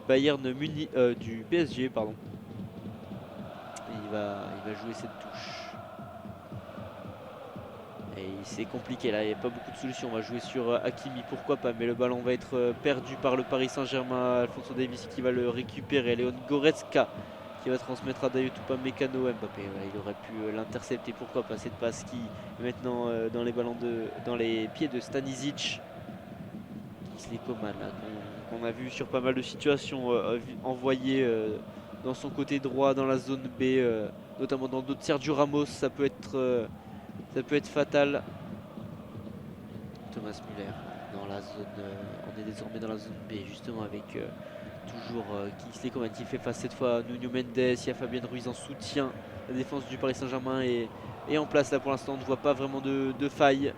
Bayern Munich, du PSG pardon. Et il va jouer cette touche. Et c'est compliqué là, il n'y a pas beaucoup de solutions. On va jouer sur Hakimi, pourquoi pas, mais le ballon va être perdu par le Paris Saint-Germain. Alphonso Davies qui va le récupérer. Leon Goretzka qui va transmettre à Dayot Upamecano. Mbappé, il aurait pu l'intercepter, pourquoi pas, cette passe qui est maintenant dans les pieds de Stanisic. Kingsley Coman qu'on a vu sur pas mal de situations envoyé dans son côté droit dans la zone B, notamment dans d'autres. Sergio Ramos, ça peut être fatal. Thomas Müller dans la zone, on est désormais dans la zone B justement avec toujours Kingsley Coman qui fait face cette fois à Nuno Mendes. Il y a Fabien Ruiz en soutien. La défense du Paris Saint-Germain est en place là pour l'instant. On ne voit pas vraiment de faille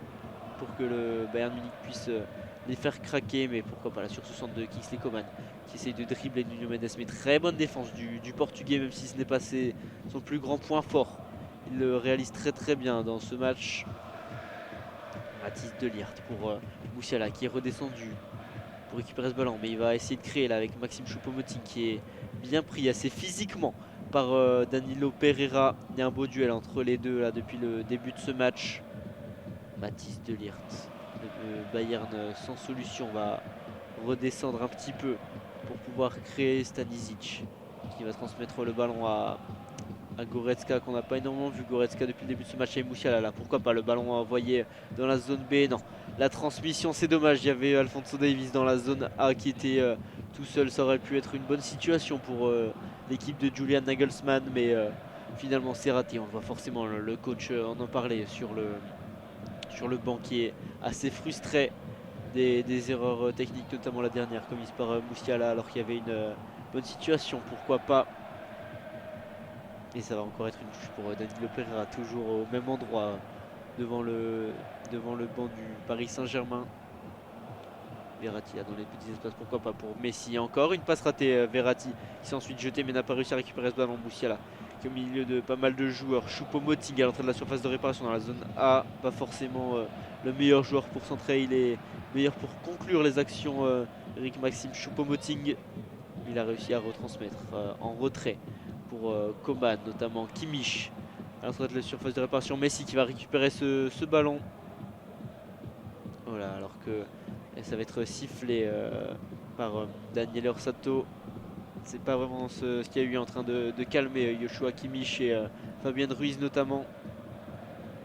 pour que le Bayern Munich puisse les faire craquer, mais pourquoi pas là sur ce centre de Kingsley Coman qui essaye de dribbler Nuno Mendes. Mais très bonne défense du Portugais, même si ce n'est pas son plus grand point fort. Il le réalise très bien dans ce match. Mathis de Ligt pour Musiala qui est redescendu pour récupérer ce ballon, mais il va essayer de créer là avec Maxime Choupo-Moting qui est bien pris assez physiquement par Danilo Pereira. Il y a un beau duel entre les deux là depuis le début de ce match. Mathis de Ligt, le Bayern sans solution va redescendre un petit peu pour pouvoir créer. Stanisic qui va transmettre le ballon à Goretzka, qu'on n'a pas énormément vu Goretzka depuis le début de ce match. Et Musiala là, pourquoi pas, le ballon envoyé dans la zone B. Non, la transmission c'est dommage, il y avait Alphonso Davies dans la zone A qui était tout seul. Ça aurait pu être une bonne situation pour l'équipe de Julian Nagelsmann, mais finalement c'est raté. On voit forcément le coach en parlait sur le banc qui est assez frustré des erreurs techniques, notamment la dernière commise par Musiala alors qu'il y avait une bonne situation, pourquoi pas. Et ça va encore être une touche pour Danilo Pereira, toujours au même endroit devant le banc du Paris Saint-Germain. Verratti là dans les petits espaces, pourquoi pas pour Messi. Encore une passe ratée, Verratti qui s'est ensuite jeté mais n'a pas réussi à récupérer ce ballon. Musiala qui est au milieu de pas mal de joueurs. Choupo-Moting à l'entrée de la surface de réparation dans la zone A, pas forcément le meilleur joueur pour centrer, il est meilleur pour conclure les actions. Eric Maxime Choupo-Moting, il a réussi à retransmettre en retrait pour Coman, notamment Kimmich à l'entrée de la surface de réparation. Messi qui va récupérer ce ballon. Voilà, alors que ça va être sifflé par Daniel Orsato. C'est pas vraiment ce qu'il y a eu en train de calmer Joshua Kimmich et Fabien Ruiz notamment.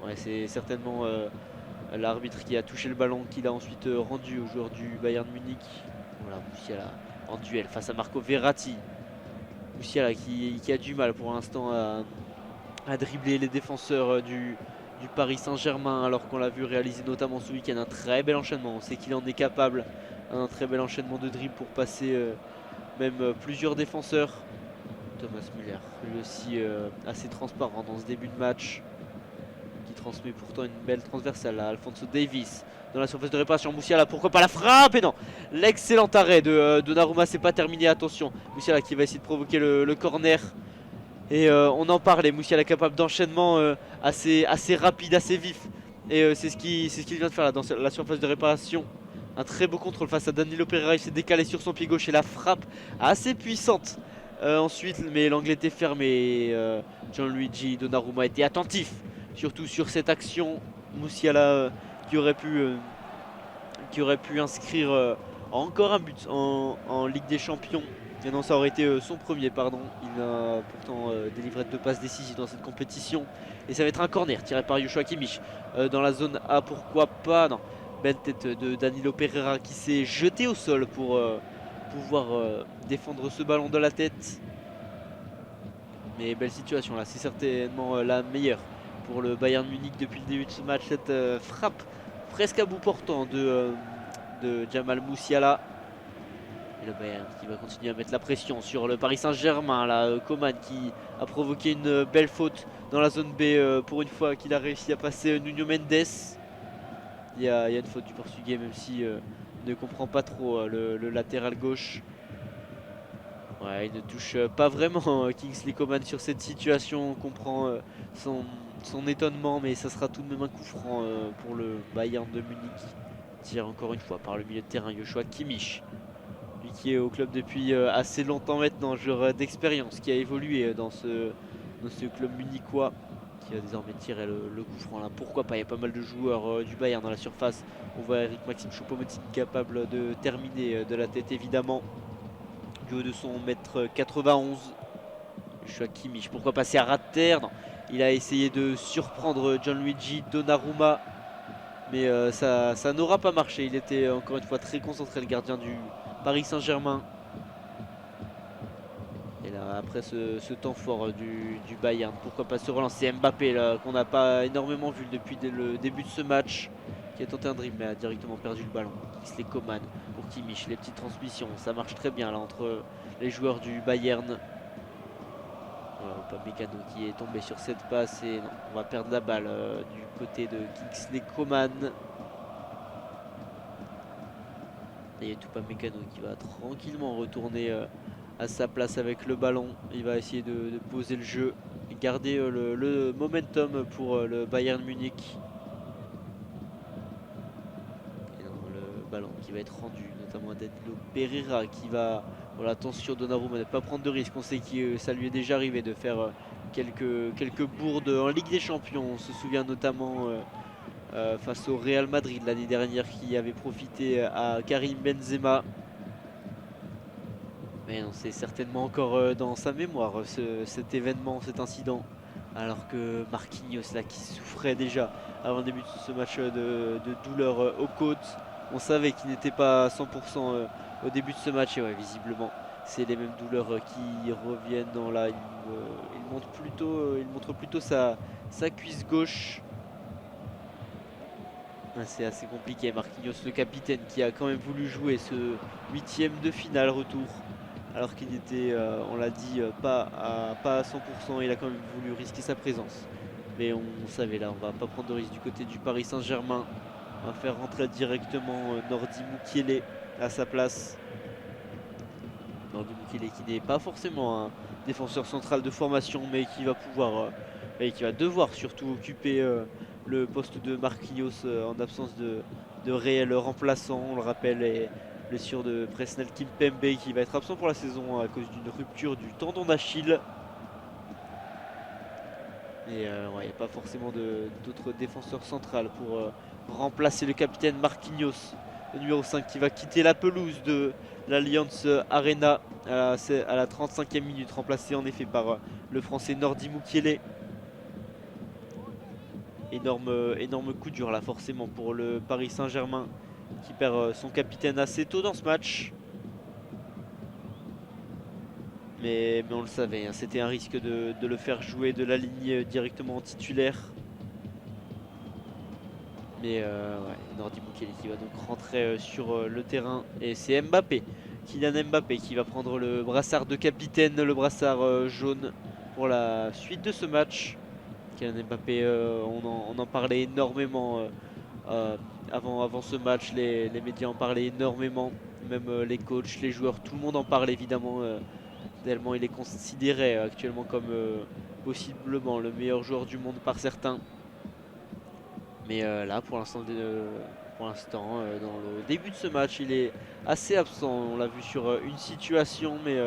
Ouais, c'est certainement l'arbitre qui a touché le ballon, qu'il a ensuite rendu au joueur du Bayern Munich. Voilà, Musiala en duel face à Marco Verratti. Musiala qui a du mal pour l'instant à dribbler les défenseurs du Paris Saint-Germain, alors qu'on l'a vu réaliser notamment ce week-end un très bel enchaînement. On sait qu'il en est capable, un très bel enchaînement de dribble pour passer même plusieurs défenseurs. Thomas Müller, lui aussi assez transparent dans ce début de match, qui transmet pourtant une belle transversale à Alphonso Davies dans la surface de réparation. Musiala, pourquoi pas la frappe? Et non, l'excellent arrêt de Donnarumma, c'est pas terminé, attention. Musiala qui va essayer de provoquer le corner. Et on en parlait, Musiala capable d'enchaînement assez rapide, assez vif. Et c'est ce qu'il vient de faire là dans la surface de réparation. Un très beau contrôle face à Danilo Pereira, il s'est décalé sur son pied gauche et la frappe assez puissante ensuite, mais l'angle était fermé. Gianluigi Donnarumma était attentif, surtout sur cette action. Musiala qui aurait pu inscrire encore un but en Ligue des Champions. Et non, ça aurait été son premier, pardon. Il a pourtant délivré 2 passes décisives dans cette compétition. Et ça va être un corner tiré par Joshua Kimmich dans la zone A, pourquoi pas. Non, belle tête de Danilo Pereira qui s'est jeté au sol pour pouvoir défendre ce ballon de la tête. Mais belle situation là, c'est certainement la meilleure pour le Bayern Munich depuis le début de ce match. Cette frappe presque à bout portant de Jamal Musiala. Et le Bayern qui va continuer à mettre la pression sur le Paris Saint-Germain. Là, Coman qui a provoqué une belle faute dans la zone B pour une fois qu'il a réussi à passer Nuno Mendes. Il y a une faute du Portugais, même si ne comprend pas trop le latéral gauche. Ouais, il ne touche pas vraiment Kingsley Coman sur cette situation. On comprend son étonnement, mais ça sera tout de même un coup franc pour le Bayern de Munich. Tiré encore une fois par le milieu de terrain, Joshua Kimmich. Lui qui est au club depuis assez longtemps maintenant, joueur d'expérience, qui a évolué dans ce club munichois, qui va désormais tirer le coup franc là. Pourquoi pas, il y a pas mal de joueurs du Bayern dans la surface. On voit Eric Maxime Choupo-Moting capable de terminer de la tête évidemment. Du haut de son mètre 91. Joshua Kimmich, pourquoi passer à ras de terre? Non. Il a essayé de surprendre Gianluigi Donnarumma, mais ça n'aura pas marché. Il était encore une fois très concentré, le gardien du Paris Saint-Germain. Et là, après ce temps fort du Bayern, pourquoi pas se relancer? Mbappé, qu'on n'a pas énormément vu depuis le début de ce match, qui a tenté un dribble mais a directement perdu le ballon. Kingsley Coman pour Kimmich, les petites transmissions, ça marche très bien là entre les joueurs du Bayern. Upamecano qui est tombé sur cette passe et non, on va perdre la balle du côté de Kingsley Coman. Et Upamecano qui va tranquillement retourner à sa place avec le ballon. Il va essayer de poser le jeu et garder le momentum pour le Bayern Munich. Et non, le ballon qui va être rendu notamment à Danilo Pereira qui va... Voilà, attention Donnarumma, ne pas prendre de risques. On sait que ça lui est déjà arrivé de faire quelques bourdes en Ligue des Champions. On se souvient notamment face au Real Madrid l'année dernière qui avait profité à Karim Benzema. Mais non, c'est certainement encore dans sa mémoire cet événement, cet incident. Alors que Marquinhos là qui souffrait déjà avant le début de ce match de douleur aux côtes. On savait qu'il n'était pas à 100% au début de ce match et ouais, visiblement c'est les mêmes douleurs qui reviennent. Non, là il montre plutôt sa cuisse gauche. C'est assez compliqué. Marquinhos le capitaine qui a quand même voulu jouer ce 8e de finale retour alors qu'il n'était, on l'a dit, pas à 100%. Il a quand même voulu risquer sa présence, mais on savait là, on va pas prendre de risque du côté du Paris Saint-Germain. On va faire rentrer directement Nordi Mukiele à sa place. Nordi Mukiele qui n'est pas forcément un défenseur central de formation, mais qui va pouvoir et qui va devoir surtout occuper le poste de Marquinhos en absence de réel remplaçant. On le rappelle, et blessure de Presnel Kimpembe qui va être absent pour la saison à cause d'une rupture du tendon d'Achille. Et ouais, il n'y a pas forcément d'autres défenseurs centrales pour remplacer le capitaine Marquinhos, le numéro 5 qui va quitter la pelouse de l'Allianz Arena à la 35e minute, remplacé en effet par le français Nordi Mukiele. Énorme coup dur là forcément pour le Paris Saint-Germain qui perd son capitaine assez tôt dans ce match. Mais on le savait, hein, c'était un risque de le faire jouer de la ligne directement en titulaire. Mais ouais, Nordi Mukiele qui va donc rentrer sur le terrain. Et c'est Mbappé, Kylian Mbappé qui va prendre le brassard de capitaine, le brassard jaune pour la suite de ce match. Kylian Mbappé, on en parlait énormément avant ce match. Les médias en parlaient énormément, même les coachs, les joueurs, tout le monde en parle évidemment. Tellement il est considéré actuellement comme possiblement le meilleur joueur du monde par certains. Mais là pour l'instant dans le début de ce match il est assez absent. On l'a vu sur une situation, mais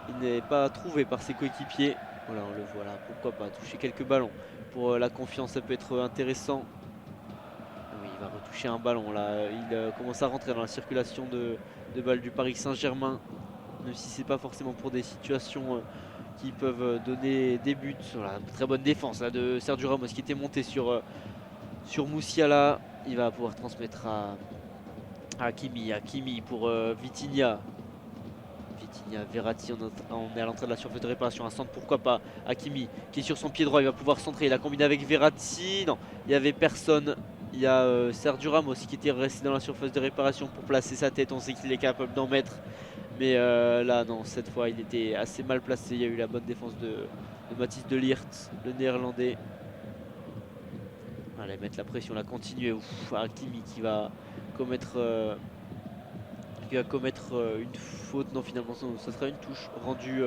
il n'est pas trouvé par ses coéquipiers. Voilà, on le voit là, pourquoi pas toucher quelques ballons pour la confiance, ça peut être intéressant. Oui, il va retoucher un ballon là, il commence à rentrer dans la circulation de balles du Paris Saint-Germain, même si c'est pas forcément pour des situations qui peuvent donner des buts. Voilà, très bonne défense là de Sergio Ramos qui était monté sur Musiala. Il va pouvoir transmettre à Hakimi pour Vitinha. Vitinha, Verratti, on est à l'entrée de la surface de réparation, un centre pourquoi pas. Hakimi qui est sur son pied droit, il va pouvoir centrer, il a combiné avec Verratti, non, il n'y avait personne. Il y a Sergio Ramos qui était resté dans la surface de réparation pour placer sa tête. On sait qu'il est capable d'en mettre. Mais là, non, cette fois, il était assez mal placé. Il y a eu la bonne défense de Mathis de Ligt, le néerlandais. Allez, mettre la pression, la continuer. Hakimi qui va commettre, une faute. Non, finalement, ça sera une touche rendue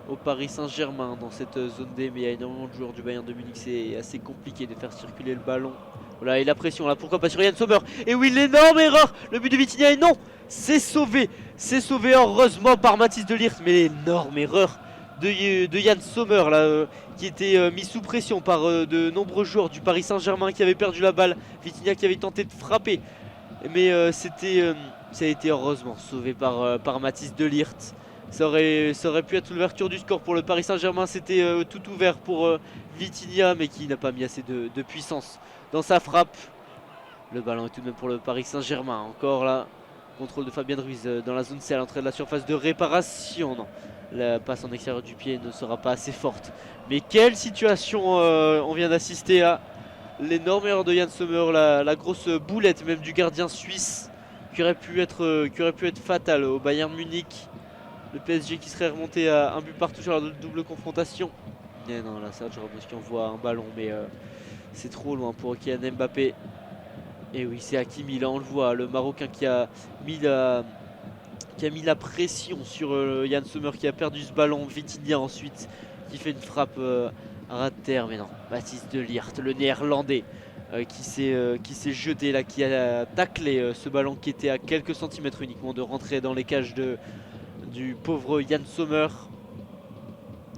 au Paris Saint-Germain dans cette zone D. Mais il y a énormément de joueurs du Bayern de Munich. C'est assez compliqué de faire circuler le ballon. Voilà, et la pression là, pourquoi pas sur Yann Sommer. Et oui, l'énorme erreur. Le but de Vitinha, et non, c'est sauvé. C'est sauvé heureusement par Mathis de Ligt. Mais l'énorme erreur de Yann Sommer là, qui était mis sous pression par de nombreux joueurs du Paris Saint-Germain qui avaient perdu la balle. Vitinha qui avait tenté de frapper. Mais ça a été heureusement sauvé par Mathis de Ligt. Ça aurait pu être l'ouverture du score pour le Paris Saint-Germain. C'était tout ouvert pour Vitinha, mais qui n'a pas mis assez de puissance dans sa frappe. Le ballon est tout de même pour le Paris Saint-Germain. Encore là, contrôle de Fabien Ruiz dans la zone C à l'entrée de la surface de réparation. Non, la passe en extérieur du pied ne sera pas assez forte. Mais quelle situation on vient d'assister à. L'énorme erreur de Yann Sommer, la grosse boulette même du gardien suisse qui aurait pu être fatale au Bayern Munich. Le PSG qui serait remonté à un but partout sur la double confrontation. Et non, là Sergio Ramos qui envoie un ballon, mais c'est trop loin pour Kylian Mbappé. Et oui, c'est Hakimi, là on le voit, le Marocain qui a mis la pression sur Yann Sommer qui a perdu ce ballon. Vitinha ensuite qui fait une frappe à ras de terre, mais non, Mathis de Ligt, le néerlandais qui s'est jeté là, qui a taclé ce ballon qui était à quelques centimètres uniquement de rentrer dans les cages du pauvre Yann Sommer.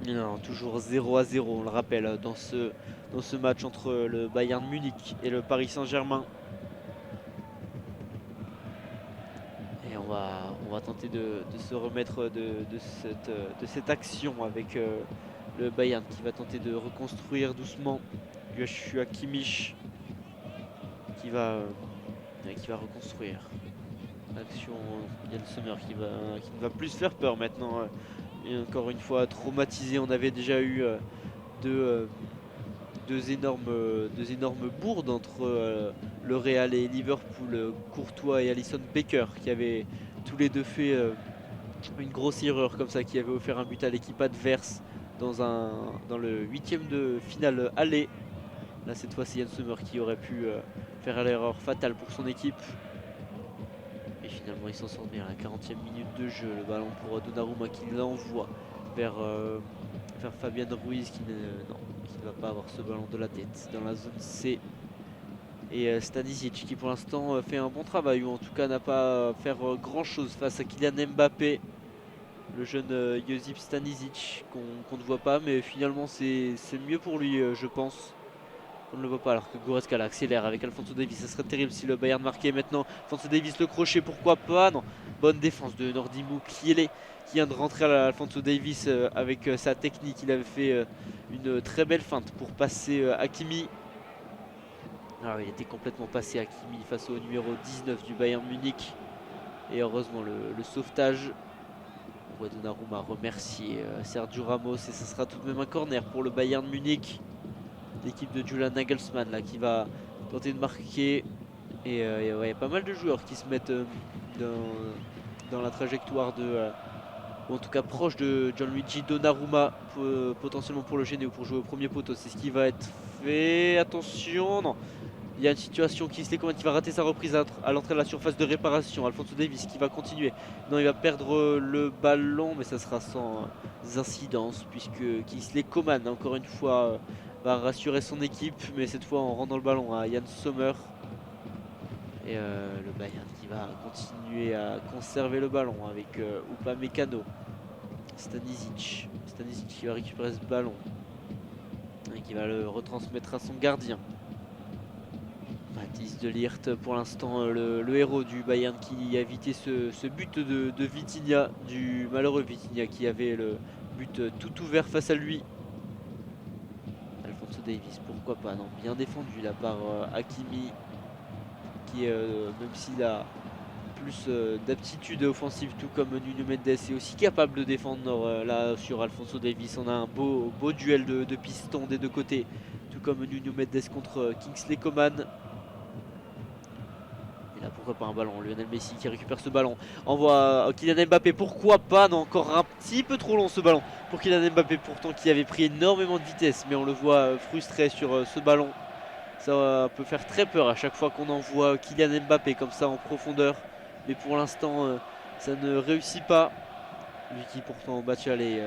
Non, toujours 0-0, on le rappelle, dans ce match entre le Bayern Munich et le Paris Saint-Germain. Et on va tenter de se remettre de cette action avec le Bayern qui va tenter de reconstruire doucement. Joshua Kimmich qui va reconstruire. Action Yann Sommer qui ne va plus faire peur maintenant. Et encore une fois traumatisé. On avait déjà eu deux énormes bourdes entre le Real et Liverpool, Courtois et Alisson Becker qui avaient tous les deux fait une grosse erreur comme ça, qui avait offert un but à l'équipe adverse dans le huitième de finale aller. Là cette fois c'est Yann Sommer qui aurait pu faire l'erreur fatale pour son équipe. Et finalement il s'en sort bien à la 40e minute de jeu. Le ballon pour Donnarumma qui l'envoie vers Fabien Ruiz qui ne va pas avoir ce ballon de la tête dans la zone C. Et Stanisic qui pour l'instant fait un bon travail, ou en tout cas n'a pas à faire grand chose face à Kylian Mbappé. Le jeune Josip Stanisic qu'on ne voit pas, mais finalement c'est mieux pour lui je pense. On ne le voit pas alors que Goretzka accélère avec Alphonso Davies. Ça serait terrible si le Bayern marquait maintenant. Alphonso Davies, le crochet, pourquoi pas. Non, bonne défense de Nordi Mukiele qui vient de rentrer à Alphonso Davies avec sa technique. Il avait fait une très belle feinte pour passer Hakimi. Alors, il était complètement passé Hakimi face au numéro 19 du Bayern Munich. Et heureusement le sauvetage. On voit Donnarumma remercier Sergio Ramos, et ce sera tout de même un corner pour le Bayern Munich. L'équipe de Julian Nagelsmann là, qui va tenter de marquer. Et il y a pas mal de joueurs qui se mettent dans la trajectoire ou en tout cas proche de Gianluigi Donnarumma, potentiellement pour le gêner ou pour jouer au premier poteau. C'est ce qui va être fait. Attention, non. Il y a une situation qui qui va rater sa reprise à l'entrée de la surface de réparation. Alphonso Davies qui va continuer. Non, il va perdre le ballon, mais ça sera sans incidence puisque Kingsley Coman, encore une fois, va rassurer son équipe, mais cette fois en rendant le ballon à Yann Sommer. Et le Bayern qui va continuer à conserver le ballon avec Upamecano. Stanisic qui va récupérer ce ballon et qui va le retransmettre à son gardien. Mathis de Ligt pour l'instant le héros du Bayern qui a évité ce but de Vitinha, du malheureux Vitinha qui avait le but tout ouvert face à lui. Alphonso Davies, pourquoi pas, non, bien défendu là par Hakimi qui même s'il a plus d'aptitude offensive tout comme Nuno Mendes est aussi capable de défendre là sur Alphonso Davies. On a un beau duel de pistons des deux côtés, tout comme Nuno Mendes contre Kingsley Coman. pourquoi pas un ballon. Lionel Messi qui récupère ce ballon. Envoie Kylian Mbappé, pourquoi pas. Non, encore un petit peu trop long ce ballon pour Kylian Mbappé, pourtant qui avait pris énormément de vitesse. Mais on le voit frustré sur ce ballon. Ça peut faire très peur à chaque fois qu'on envoie Kylian Mbappé comme ça en profondeur. Mais pour l'instant, ça ne réussit pas. Lui qui pourtant au match aller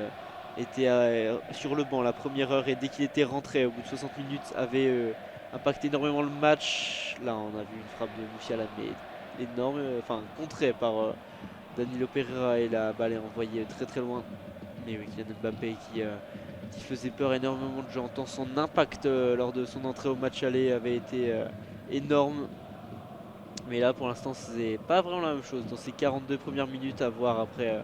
était sur le banc la première heure et dès qu'il était rentré au bout de 60 minutes avait impacté énormément le match. Là on a vu une frappe de Musiala mais énorme, enfin contrée par Danilo Pereira et la balle est envoyée très très loin. Mais oui, Kylian Mbappé qui faisait peur énormément de gens tant son impact lors de son entrée au match aller avait été énorme. Mais là pour l'instant c'est pas vraiment la même chose dans ces 42 premières minutes à voir après.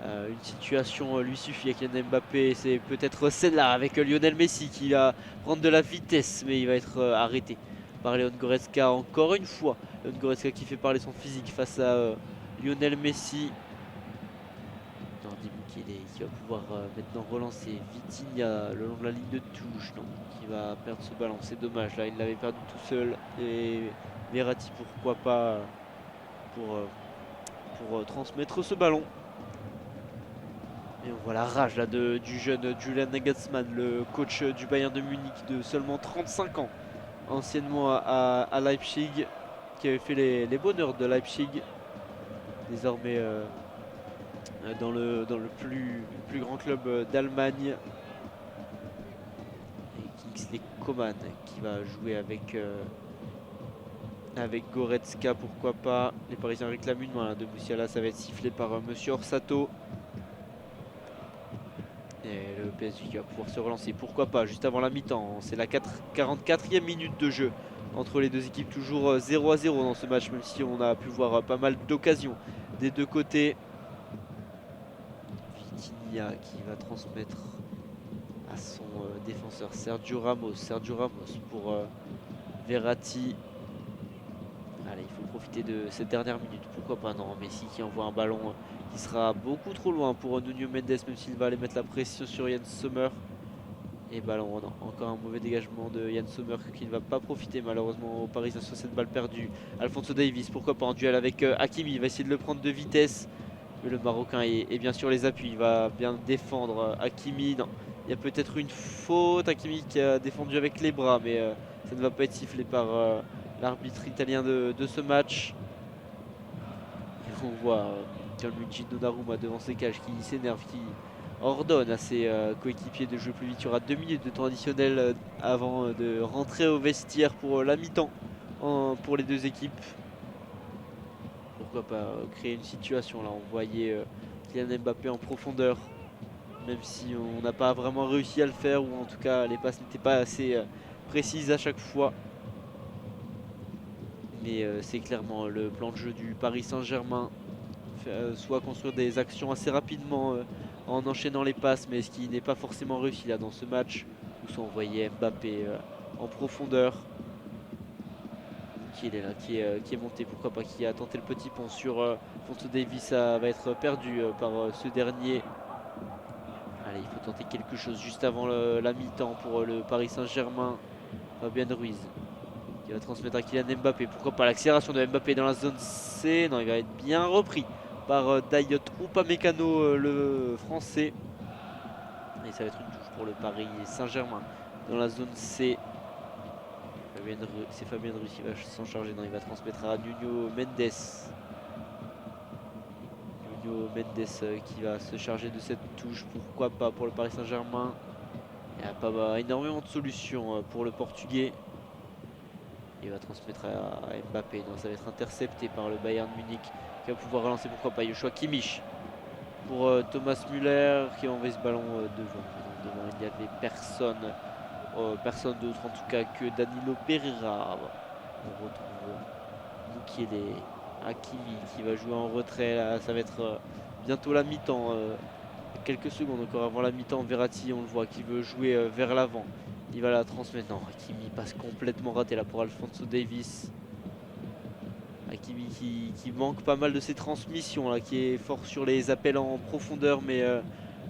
Une situation lui suffit avec Kylian Mbappé, c'est peut-être celle-là avec Lionel Messi qui va prendre de la vitesse mais il va être arrêté par Leon Goretzka encore une fois. Leon Goretzka qui fait parler son physique face à Lionel Messi. Qui va pouvoir maintenant relancer Vitinha le long de la ligne de touche, non, qui va perdre ce ballon, c'est dommage, là il l'avait perdu tout seul et Verratti pourquoi pas pour transmettre ce ballon. Et on voit la rage là du jeune Julian Nagelsmann, le coach du Bayern de Munich de seulement 35 ans, anciennement à Leipzig, qui avait fait les bonheurs de Leipzig, désormais dans le plus grand club d'Allemagne. Et Kingsley Coman qui va jouer avec Goretzka, pourquoi pas. Les Parisiens réclament une main de Musiala, ça va être sifflé par Monsieur Orsato. Et le PSG qui va pouvoir se relancer, pourquoi pas, juste avant la mi-temps. C'est la 44e minute de jeu entre les deux équipes, toujours 0-0 dans ce match, même si on a pu voir pas mal d'occasions des deux côtés. Vitinha qui va transmettre à son défenseur Sergio Ramos pour Verratti. Allez, il faut profiter de cette dernière minute, pourquoi pas. Non, Messi qui envoie un ballon qui sera beaucoup trop loin pour Nuno Mendes, même s'il va aller mettre la pression sur Yann Sommer. Et ballon, non, encore un mauvais dégagement de Yann Sommer qui ne va pas profiter malheureusement au Parisien sur cette balle perdue. Alphonso Davies, pourquoi pas en duel avec Hakimi, il va essayer de le prendre de vitesse. Mais le Marocain est bien sur les appuis, il va bien défendre Hakimi. Non, il y a peut-être une faute, Hakimi qui a défendu avec les bras, mais ça ne va pas être sifflé par l'arbitre italien de ce match. Et on voit Gianluigi Donnarumma devant ses cages qui s'énerve, qui ordonne à ses coéquipiers de jouer plus vite. Il y aura 2 minutes de temps additionnel avant de rentrer au vestiaire pour la mi-temps pour les deux équipes. Pourquoi pas créer une situation là, on voyait Kylian Mbappé en profondeur, même si on n'a pas vraiment réussi à le faire, ou en tout cas les passes n'étaient pas assez précises à chaque fois. Mais c'est clairement le plan de jeu du Paris Saint-Germain, soit construire des actions assez rapidement en enchaînant les passes, mais ce qui n'est pas forcément réussi là dans ce match, où sont envoyés Mbappé en profondeur. Qui est là, qui est monté, pourquoi pas, qui a tenté le petit pont sur Alphonso Davies, ça va être perdu par ce dernier. Allez, il faut tenter quelque chose juste avant la mi-temps pour le Paris Saint-Germain. Fabien Ruiz qui va transmettre à Kylian Mbappé, pourquoi pas l'accélération de Mbappé dans la zone C. Non, il va être bien repris par Dayot Upamecano, le français. Et ça va être une touche pour le Paris Saint-Germain dans la zone C. C'est Fabien Ruiz qui va s'en charger. Non, il va transmettre à Nuno Mendes. Nuno Mendes qui va se charger de cette touche, pourquoi pas, pour le Paris Saint-Germain. Il n'y a pas énormément de solutions pour le Portugais. Il va transmettre à Mbappé. Non, ça va être intercepté par le Bayern Munich qui va pouvoir relancer, pourquoi pas, Joshua Kimmich pour Thomas Müller qui a envoyé ce ballon devant. Il n'y avait personne. Personne d'autre en tout cas que Danilo Pereira. On retrouve Mukele, Hakimi qui va jouer en retrait. Là, ça va être bientôt la mi-temps. Quelques secondes encore avant la mi-temps. Verratti, on le voit, qui veut jouer vers l'avant. Il va la transmettre. Non, Hakimi passe complètement raté là pour Alphonso Davies. Hakimi qui manque pas mal de ses transmissions là, qui est fort sur les appels en profondeur, mais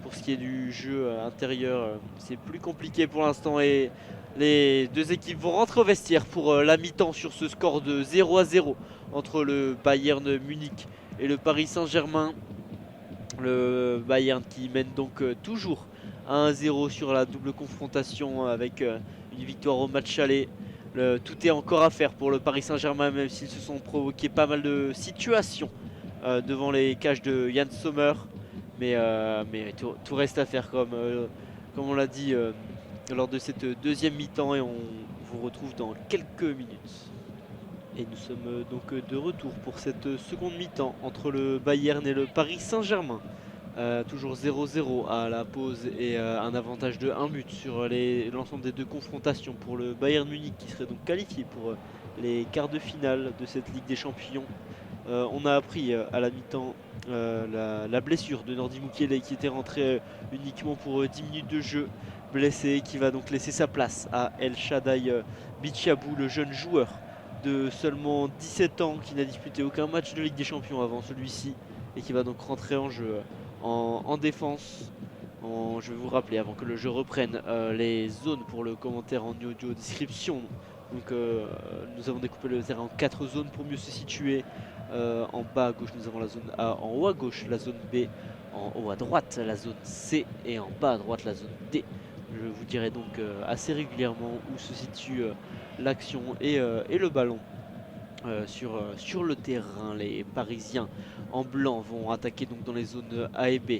pour ce qui est du jeu intérieur, c'est plus compliqué pour l'instant et les deux équipes vont rentrer au vestiaire pour la mi-temps sur ce score de 0-0 entre le Bayern Munich et le Paris Saint-Germain. Le Bayern qui mène donc toujours 1-0 sur la double confrontation avec une victoire au match aller. Tout est encore à faire pour le Paris Saint-Germain, même s'ils se sont provoqués pas mal de situations devant les cages de Yann Sommer. Mais tout reste à faire comme on l'a dit lors de cette deuxième mi-temps, et on vous retrouve dans quelques minutes. Et nous sommes donc de retour pour cette seconde mi-temps entre le Bayern et le Paris Saint-Germain. Toujours 0-0 à la pause et un avantage de 1 but sur l'ensemble des deux confrontations pour le Bayern Munich, qui serait donc qualifié pour les quarts de finale de cette Ligue des Champions. On a appris à la mi-temps la blessure de Nordi Mukiele, qui était rentré uniquement pour 10 minutes de jeu, blessé, qui va donc laisser sa place à El Shaddai Bichabou, le jeune joueur de seulement 17 ans qui n'a disputé aucun match de Ligue des Champions avant celui-ci, et qui va donc rentrer en jeu en défense. Je vais vous rappeler avant que le jeu reprenne les zones pour le commentaire en audio description. Donc nous avons découpé le terrain en 4 zones pour mieux se situer. En bas à gauche nous avons la zone A, en haut à gauche la zone B, en haut à droite la zone C et en bas à droite la zone D. Je vous dirai donc assez régulièrement où se situe l'action et le ballon sur le terrain. Les Parisiens en blanc vont attaquer donc dans les zones A et B,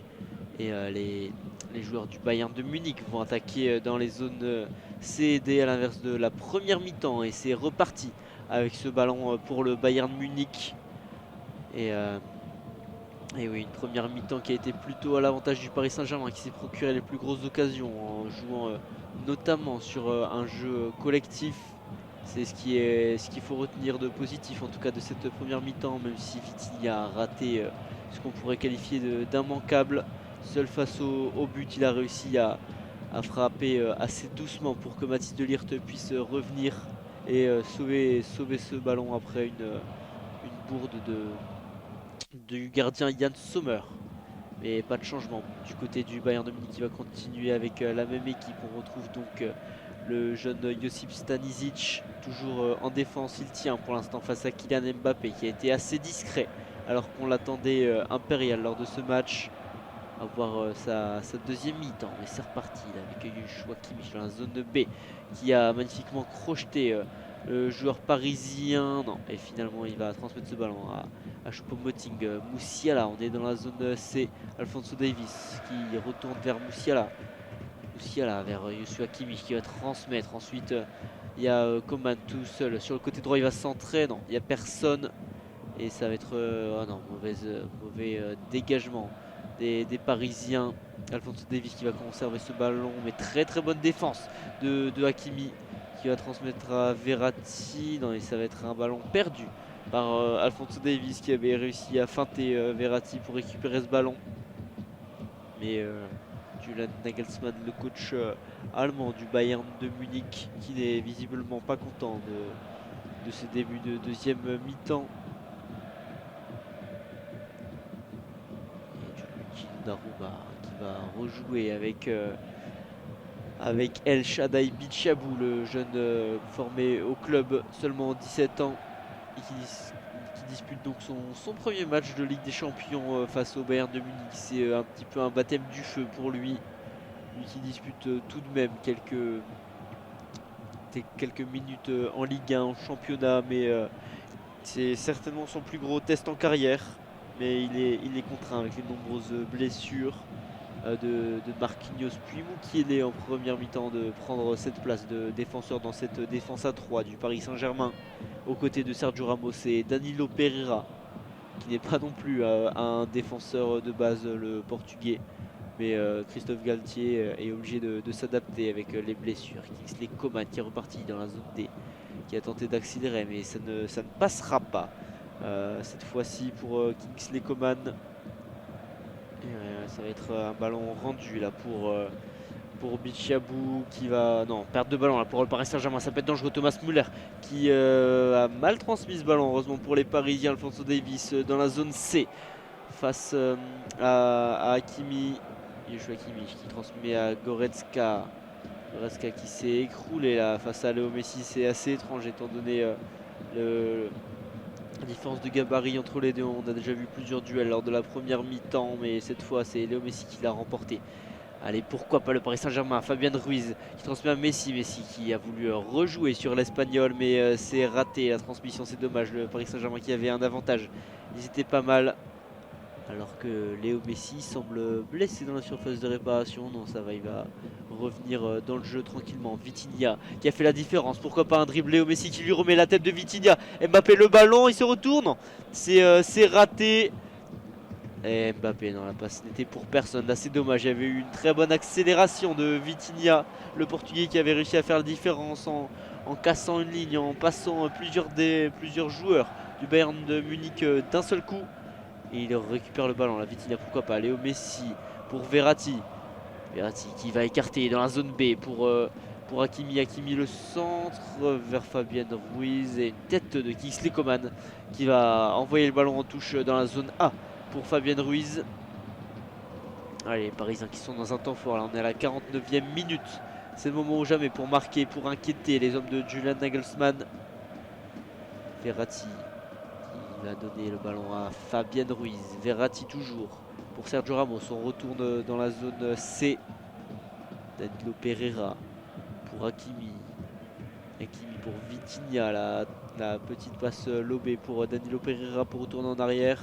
et les joueurs du Bayern de Munich vont attaquer dans les zones C et D, à l'inverse de la première mi-temps, et c'est reparti avec ce ballon pour le Bayern Munich. Et oui, une première mi-temps qui a été plutôt à l'avantage du Paris Saint-Germain, qui s'est procuré les plus grosses occasions en jouant notamment sur un jeu collectif. C'est ce qu'il faut retenir de positif, en tout cas de cette première mi-temps, même si Vitinha a raté ce qu'on pourrait qualifier d'immanquable. Seul face au but, il a réussi à frapper assez doucement pour que Mathis de Ligt puisse revenir et sauver ce ballon après une bourde du gardien Yann Sommer. Mais pas de changement du côté du Bayern de Munich, qui va continuer avec la même équipe. On retrouve donc le jeune Josip Stanisic, toujours en défense. Il tient pour l'instant face à Kylian Mbappé, qui a été assez discret alors qu'on l'attendait impérial lors de ce match. À voir sa deuxième mi-temps, mais c'est reparti là, avec Joshua Kimmich dans la zone de B, qui a magnifiquement crocheté le joueur parisien. Non, et finalement il va transmettre ce ballon à Choupo-Moting. Moussiala, on est dans la zone C. Alphonso Davies qui retourne vers Moussiala vers Joshua Kimmich, qui va transmettre. Ensuite il y a Coman tout seul sur le côté droit, il va centrer. Non, il n'y a personne, et ça va être oh non, mauvais dégagement des Parisiens. Alphonso Davies qui va conserver ce ballon, mais très très bonne défense de Hakimi, qui va transmettre à Verratti. Non, et ça va être un ballon perdu par Alphonso Davies, qui avait réussi à feinter Verratti pour récupérer ce ballon. Mais Julian Nagelsmann, le coach allemand du Bayern de Munich, qui n'est visiblement pas content de ce début de deuxième mi-temps. Donnarumma qui va rejouer avec El Shaddai Bichabou, le jeune formé au club seulement 17 ans, et qui dispute donc son premier match de Ligue des Champions face au Bayern de Munich. C'est un petit peu un baptême du feu pour lui qui dispute tout de même quelques minutes en Ligue 1, en championnat, mais c'est certainement son plus gros test en carrière. Mais il est contraint avec les nombreuses blessures de Marquinhos puis Mukiele en première mi-temps de prendre cette place de défenseur dans cette défense à 3 du Paris Saint-Germain, aux côtés de Sergio Ramos et Danilo Pereira, qui n'est pas non plus un défenseur de base, le portugais. Mais Christophe Galtier est obligé de s'adapter avec les blessures. Kingsley Coman qui est reparti dans la zone D, qui a tenté d'accélérer, mais ça ne passera pas cette fois-ci pour Kingsley Coman. Et, ça va être un ballon rendu là pour Bichabou, qui va... Non, perte de ballon là pour le Paris Saint-Germain, ça peut être dangereux. Thomas Müller qui a mal transmis ce ballon, heureusement pour les Parisiens. Alphonso Davies dans la zone C face à Hakimi. Joshua Kimmich qui transmet à Goretzka. Goretzka qui s'est écroulé là face à Léo Messi. C'est assez étrange étant donné Différence de gabarit entre les deux, on a déjà vu plusieurs duels lors de la première mi-temps, mais cette fois c'est Léo Messi qui l'a remporté. Allez, pourquoi pas le Paris Saint-Germain, Fabien Ruiz qui transmet à Messi, Messi qui a voulu rejouer sur l'Espagnol, mais c'est raté la transmission, c'est dommage, le Paris Saint-Germain qui avait un avantage, ils étaient pas mal. Alors que Léo Messi semble blessé dans la surface de réparation. Non, ça va, il va revenir dans le jeu tranquillement. Vitinha qui a fait la différence. Pourquoi pas un dribble Léo Messi qui lui remet la tête de Vitinha. Mbappé le ballon, il se retourne. C'est raté. Et Mbappé, non, la passe n'était pour personne. Là, c'est dommage. Il y avait eu une très bonne accélération de Vitinha, le Portugais qui avait réussi à faire la différence en cassant une ligne, en passant plusieurs joueurs du Bayern de Munich d'un seul coup. Et il récupère le ballon, la Vitinha, pourquoi pas. Léo Messi pour Verratti. Verratti qui va écarter dans la zone B pour Hakimi. Hakimi le centre vers Fabien Ruiz. Et une tête de Kingsley Coman qui va envoyer le ballon en touche dans la zone A pour Fabien Ruiz. Allez, les Parisiens qui sont dans un temps fort. Là, on est à la 49e minute. C'est le moment ou jamais pour marquer, pour inquiéter les hommes de Julian Nagelsmann. Verratti. Il va donner le ballon à Fabien Ruiz. Verratti toujours pour Sergio Ramos. On retourne dans la zone C. Danilo Pereira pour Hakimi. Hakimi pour Vitinha. La petite passe lobée pour Danilo Pereira pour retourner en arrière.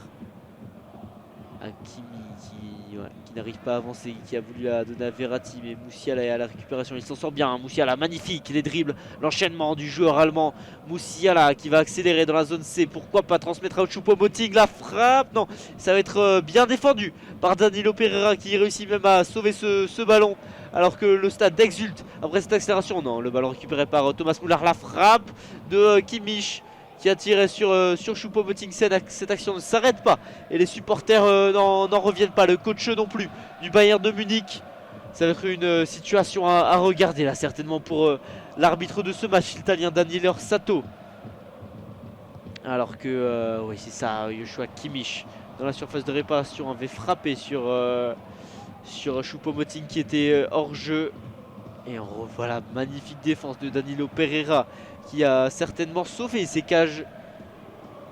Hakimi qui n'arrive pas à avancer, qui a voulu la donner à Verratti, mais Musiala est à la récupération, il s'en sort bien. Musiala magnifique, les dribbles, l'enchaînement du joueur allemand. Musiala qui va accélérer dans la zone C, pourquoi pas transmettre à Choupo-Moting, la frappe, non, ça va être bien défendu par Danilo Pereira qui réussit même à sauver ce ballon. Alors que le stade exulte après cette accélération. Non, le ballon récupéré par Thomas Müller, la frappe de Kimmich qui a tiré sur Choupo-Moting. Cette action ne s'arrête pas et les supporters n'en reviennent pas, le coach non plus du Bayern de Munich. Ça va être une situation à regarder là certainement pour l'arbitre de ce match, l'italien Daniele Orsato. Alors que oui c'est ça, Joshua Kimmich dans la surface de réparation avait frappé sur Choupo-Moting qui était hors jeu. Et on revoit la magnifique défense de Danilo Pereira qui a certainement sauvé ses cages.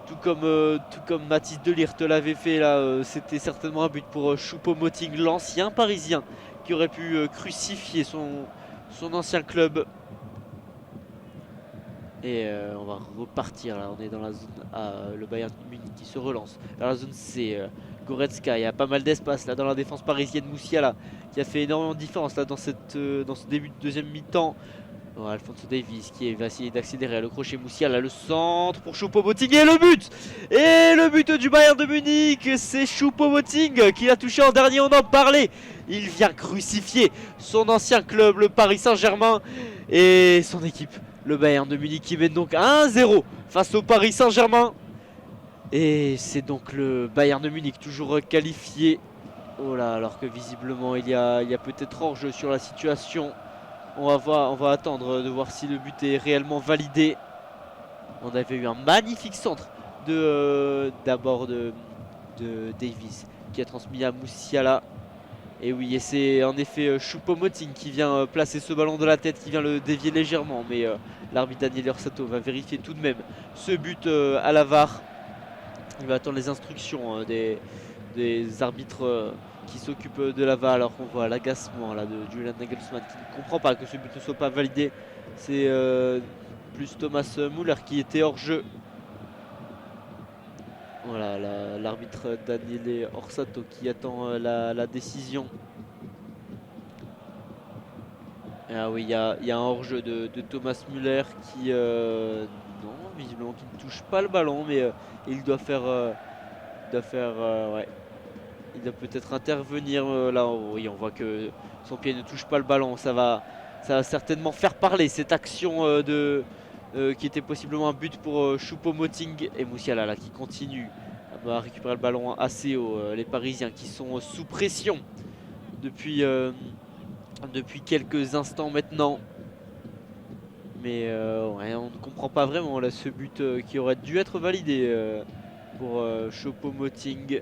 Tout comme Mathis de Ligt l'avait fait là, c'était certainement un but pour Choupo-Moting, l'ancien parisien qui aurait pu crucifier son ancien club. Et on va repartir là, on est dans la zone A, le Bayern Munich qui se relance. Dans la zone C, Goretzka, il y a pas mal d'espace là dans la défense parisienne. Musiala qui a fait énormément de différence là dans ce début de deuxième mi-temps. Oh, Alphonso Davies qui va essayer d'accélérer, le crochet. Musiala, le centre pour Choupo-Moting et le but. Et le but du Bayern de Munich, c'est Choupo-Moting qui l'a touché en dernier, on en parlait. Il vient crucifier son ancien club, le Paris Saint-Germain, et son équipe, le Bayern de Munich, qui mène donc 1-0 face au Paris Saint-Germain. Et c'est donc le Bayern de Munich toujours qualifié. Oh là, alors que visiblement il y a peut-être hors-jeu sur la situation. On va attendre de voir si le but est réellement validé. On avait eu un magnifique centre d'abord de Davies qui a transmis à Musiala. Et oui, et c'est en effet Choupo-Moting qui vient placer ce ballon de la tête, qui vient le dévier légèrement. Mais l'arbitre Daniele Orsato va vérifier tout de même ce but à la VAR. Il va attendre les instructions des arbitres qui s'occupent de la VAR, alors qu'on voit l'agacement là de Julian Nagelsmann qui ne comprend pas que ce but ne soit pas validé. C'est plus Thomas Müller qui était hors jeu. Voilà, l'arbitre Daniele Orsato qui attend la décision. Ah oui, il y a un hors-jeu de Thomas Müller qui, non, visiblement qui ne touche pas le ballon, mais il doit faire, ouais. Il doit peut-être intervenir là. Oui, on voit que son pied ne touche pas le ballon. Ça va certainement faire parler cette action qui était possiblement un but pour Choupo-Moting et Musiala là, qui continue à récupérer le ballon assez haut. Les Parisiens qui sont sous pression depuis quelques instants maintenant. Mais ouais, on ne comprend pas vraiment là, ce but qui aurait dû être validé pour Choupo-Moting.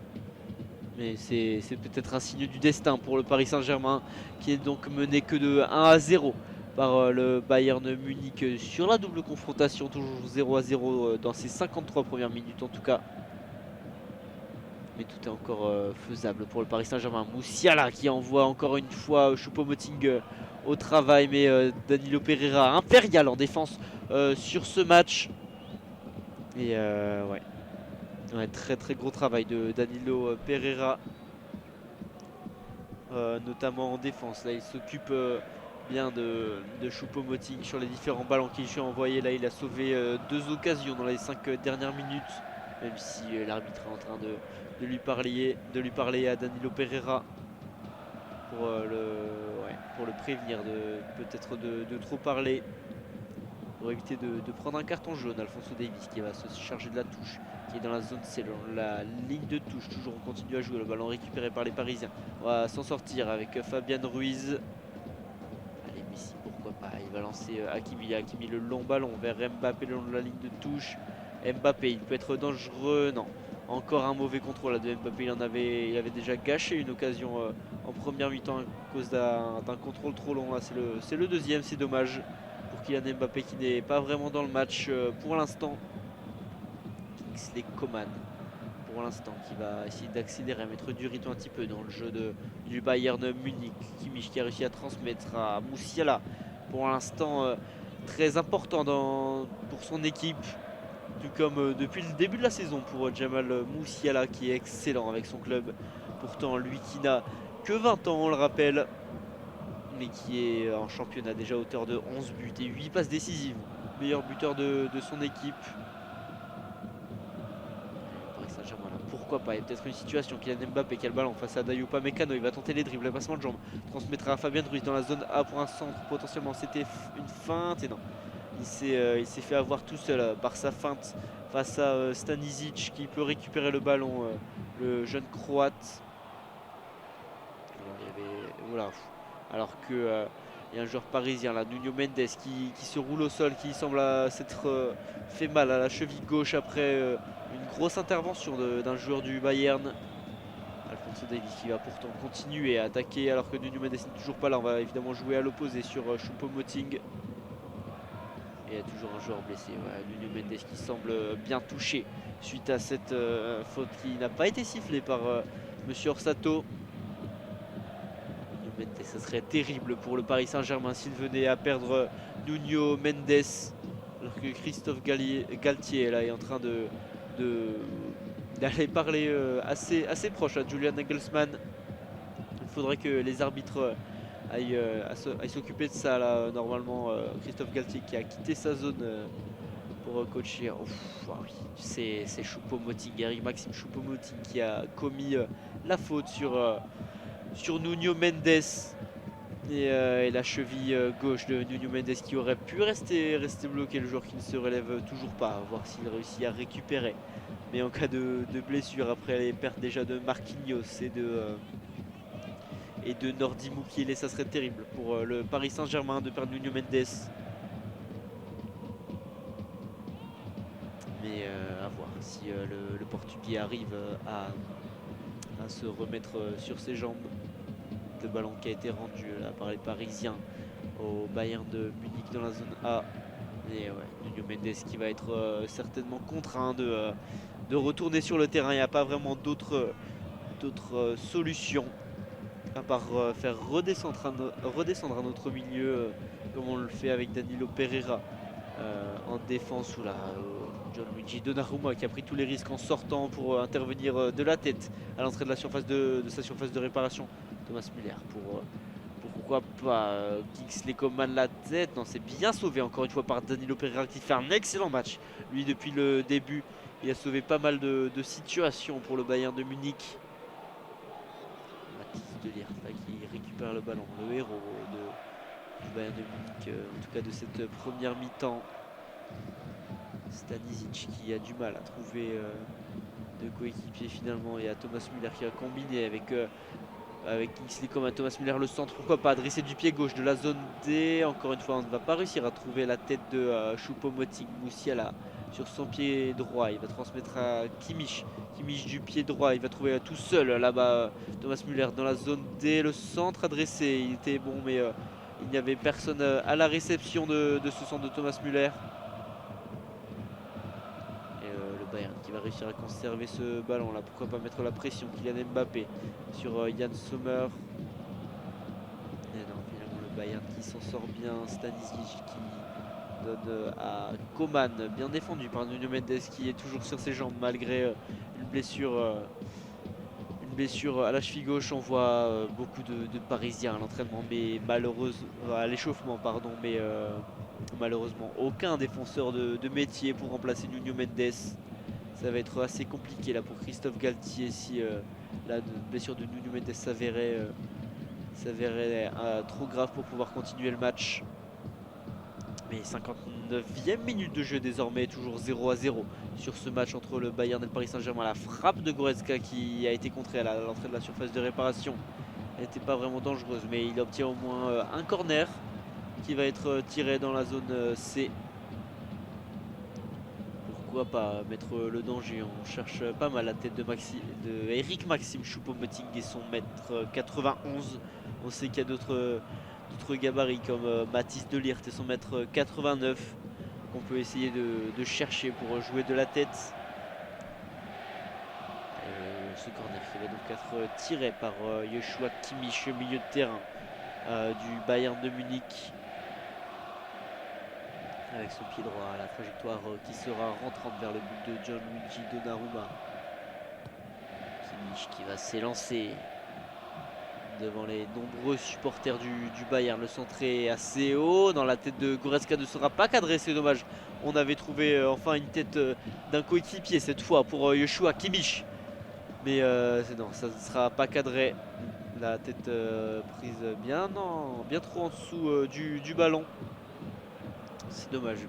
Mais c'est peut-être un signe du destin pour le Paris Saint-Germain qui est donc mené que de 1-0 par le Bayern Munich sur la double confrontation, toujours 0-0 dans ces 53 premières minutes en tout cas. Mais tout est encore faisable pour le Paris Saint-Germain. Musiala qui envoie encore une fois Choupo-Moting au travail, mais Danilo Pereira impérial en défense sur ce match. Et ouais, très très gros travail de Danilo Pereira, notamment en défense. Là, il s'occupe bien de Choupo-Moting sur les différents ballons qu'il lui a envoyés. Là, il a sauvé 2 occasions dans les 5 dernières minutes, même si l'arbitre est en train de lui parler à Danilo Pereira pour le prévenir peut-être de trop parler, pour éviter de prendre un carton jaune. Alphonso Davies qui va se charger de la touche, qui est dans la zone C, dans la ligne de touche. Toujours on continue à jouer, le ballon récupéré par les Parisiens. On va s'en sortir avec Fabian Ruiz. Allez, Messi, pourquoi pas, il va lancer Hakimi. Hakimi, le long ballon vers Mbappé le long de la ligne de touche. Mbappé, il peut être dangereux, non. Encore un mauvais contrôle là, de Mbappé, il avait déjà gâché une occasion en première mi-temps à cause d'un contrôle trop long. Là, c'est le deuxième, c'est dommage pour Kylian Mbappé qui n'est pas vraiment dans le match pour l'instant. Kingsley Coman pour l'instant qui va essayer d'accélérer, mettre du rythme un petit peu dans le jeu du Bayern Munich. Kimmich qui a réussi à transmettre à Musiala, pour l'instant très important pour son équipe. Tout comme depuis le début de la saison pour Jamal Musiala qui est excellent avec son club. Pourtant lui qui n'a que 20 ans, on le rappelle, mais qui est en championnat déjà auteur de 11 buts et 8 passes décisives. Meilleur buteur de son équipe. Paris Saint-Germain là, pourquoi pas, il y a peut-être une situation. Kylian Mbappé qui a le ballon face à Dayot Upamecano, il va tenter les dribbles, le passement de jambes. Transmettra à Fabien Ruiz dans la zone A pour un centre, potentiellement c'était une feinte et non. Il s'est fait avoir tout seul par sa feinte face à Stanisic qui peut récupérer le ballon, le jeune croate. Alors que il y a un joueur parisien là, Nuno Mendes qui se roule au sol, qui semble s'être fait mal à la cheville gauche après une grosse intervention d'un joueur du Bayern. Alphonso Davies qui va pourtant continuer à attaquer alors que Nuno Mendes n'est toujours pas là. On va évidemment jouer à l'opposé sur Choupo-Moting. Et il y a toujours un joueur blessé, Nuno Mendes qui semble bien touché suite à cette faute qui n'a pas été sifflée par Monsieur Orsato. Nuno Mendes, ça serait terrible pour le Paris Saint-Germain s'il venait à perdre Nuno Mendes, alors que Christophe Galtier là, est en train d'aller parler assez proche à Julian Nagelsmann. Il faudrait que les arbitres aille s'occuper de ça là. Normalement Christophe Galtier qui a quitté sa zone pour coacher. Oui, c'est Choupo-Moting, Eric-Maxime Choupo-Moting qui a commis la faute sur Nuno Mendes et la cheville gauche de Nuno Mendes qui aurait pu rester bloqué, le joueur qui ne se relève toujours pas, à voir s'il réussit à récupérer. Mais en cas de blessure, après les pertes déjà de Marquinhos et de Nordi Mukiele, ça serait terrible pour le Paris Saint-Germain de perdre Nuno Mendes. Mais à voir si le Portugais arrive à se remettre sur ses jambes. Le ballon qui a été rendu là, par les Parisiens au Bayern de Munich dans la zone A. Et Nuno Mendes qui va être certainement contraint de retourner sur le terrain. Il n'y a pas vraiment d'autres solutions à part faire redescendre à notre milieu comme on le fait avec Danilo Pereira en défense, ou là Gianluigi Donnarumma qui a pris tous les risques en sortant pour intervenir de la tête à l'entrée de la surface de sa surface de réparation. Thomas Müller pourquoi pas Kingsley Coman la tête, non, c'est bien sauvé encore une fois par Danilo Pereira qui fait un excellent match. Lui depuis le début il a sauvé pas mal de situations pour le Bayern de Munich. De Ligt là, qui récupère le ballon, le héros du Bayern de Munich, en tout cas de cette première mi-temps. Stanisic qui a du mal à trouver de coéquipier finalement, et à Thomas Müller qui a combiné avec Kingsley Coman. Thomas Müller le centre, pourquoi pas adresser du pied gauche de la zone D. Encore une fois on ne va pas réussir à trouver la tête de Choupo-Moting. Musiala sur son pied droit, il va transmettre à Kimmich du pied droit, il va trouver tout seul là-bas Thomas Müller dans la zone D. Le centre adressé, il était bon mais Il n'y avait personne à la réception de ce centre de Thomas Müller. Et le Bayern qui va réussir à conserver ce ballon là. Pourquoi pas mettre la pression. Kylian Mbappé sur Yann Sommer. Et non, finalement le Bayern qui s'en sort bien. Stanisic qui donne à Coman, bien défendu par Nuno Mendes qui est toujours sur ses jambes malgré une blessure. Une blessure à la cheville gauche. On voit beaucoup de Parisiens à l'entraînement, mais malheureusement à l'échauffement, pardon, mais malheureusement aucun défenseur de métier pour remplacer Nuno Mendes. Ça va être assez compliqué là pour Christophe Galtier si la blessure de Nuno Mendes s'avérait trop grave pour pouvoir continuer le match. Mais 59e minute de jeu désormais, toujours 0-0 sur ce match entre le Bayern et le Paris Saint-Germain. La frappe de Goretzka qui a été contrée à l'entrée de la surface de réparation n'était pas vraiment dangereuse, mais il obtient au moins un corner qui va être tiré dans la zone C. Pourquoi pas mettre le danger? On cherche pas mal la tête de Eric Maxime Choupo-Moting et son mètre 91. On sait qu'il y a d'autres gabarits comme Mathis Delirte et son mètre 89 qu'on peut essayer de chercher pour jouer de la tête. Ce corner qui va donc être tiré par Joshua Kimmich, milieu de terrain du Bayern de Munich. Avec son pied droit, la trajectoire qui sera rentrante vers le but de Gianluigi Donnarumma. Kimmich qui va s'élancer devant les nombreux supporters du Bayern. Le centré est assez haut, dans la tête de Goretzka ne sera pas cadré, c'est dommage. On avait trouvé enfin une tête d'un coéquipier cette fois pour Joshua Kimmich. Mais non, ça ne sera pas cadré. La tête prise bien trop en dessous du ballon. C'est dommage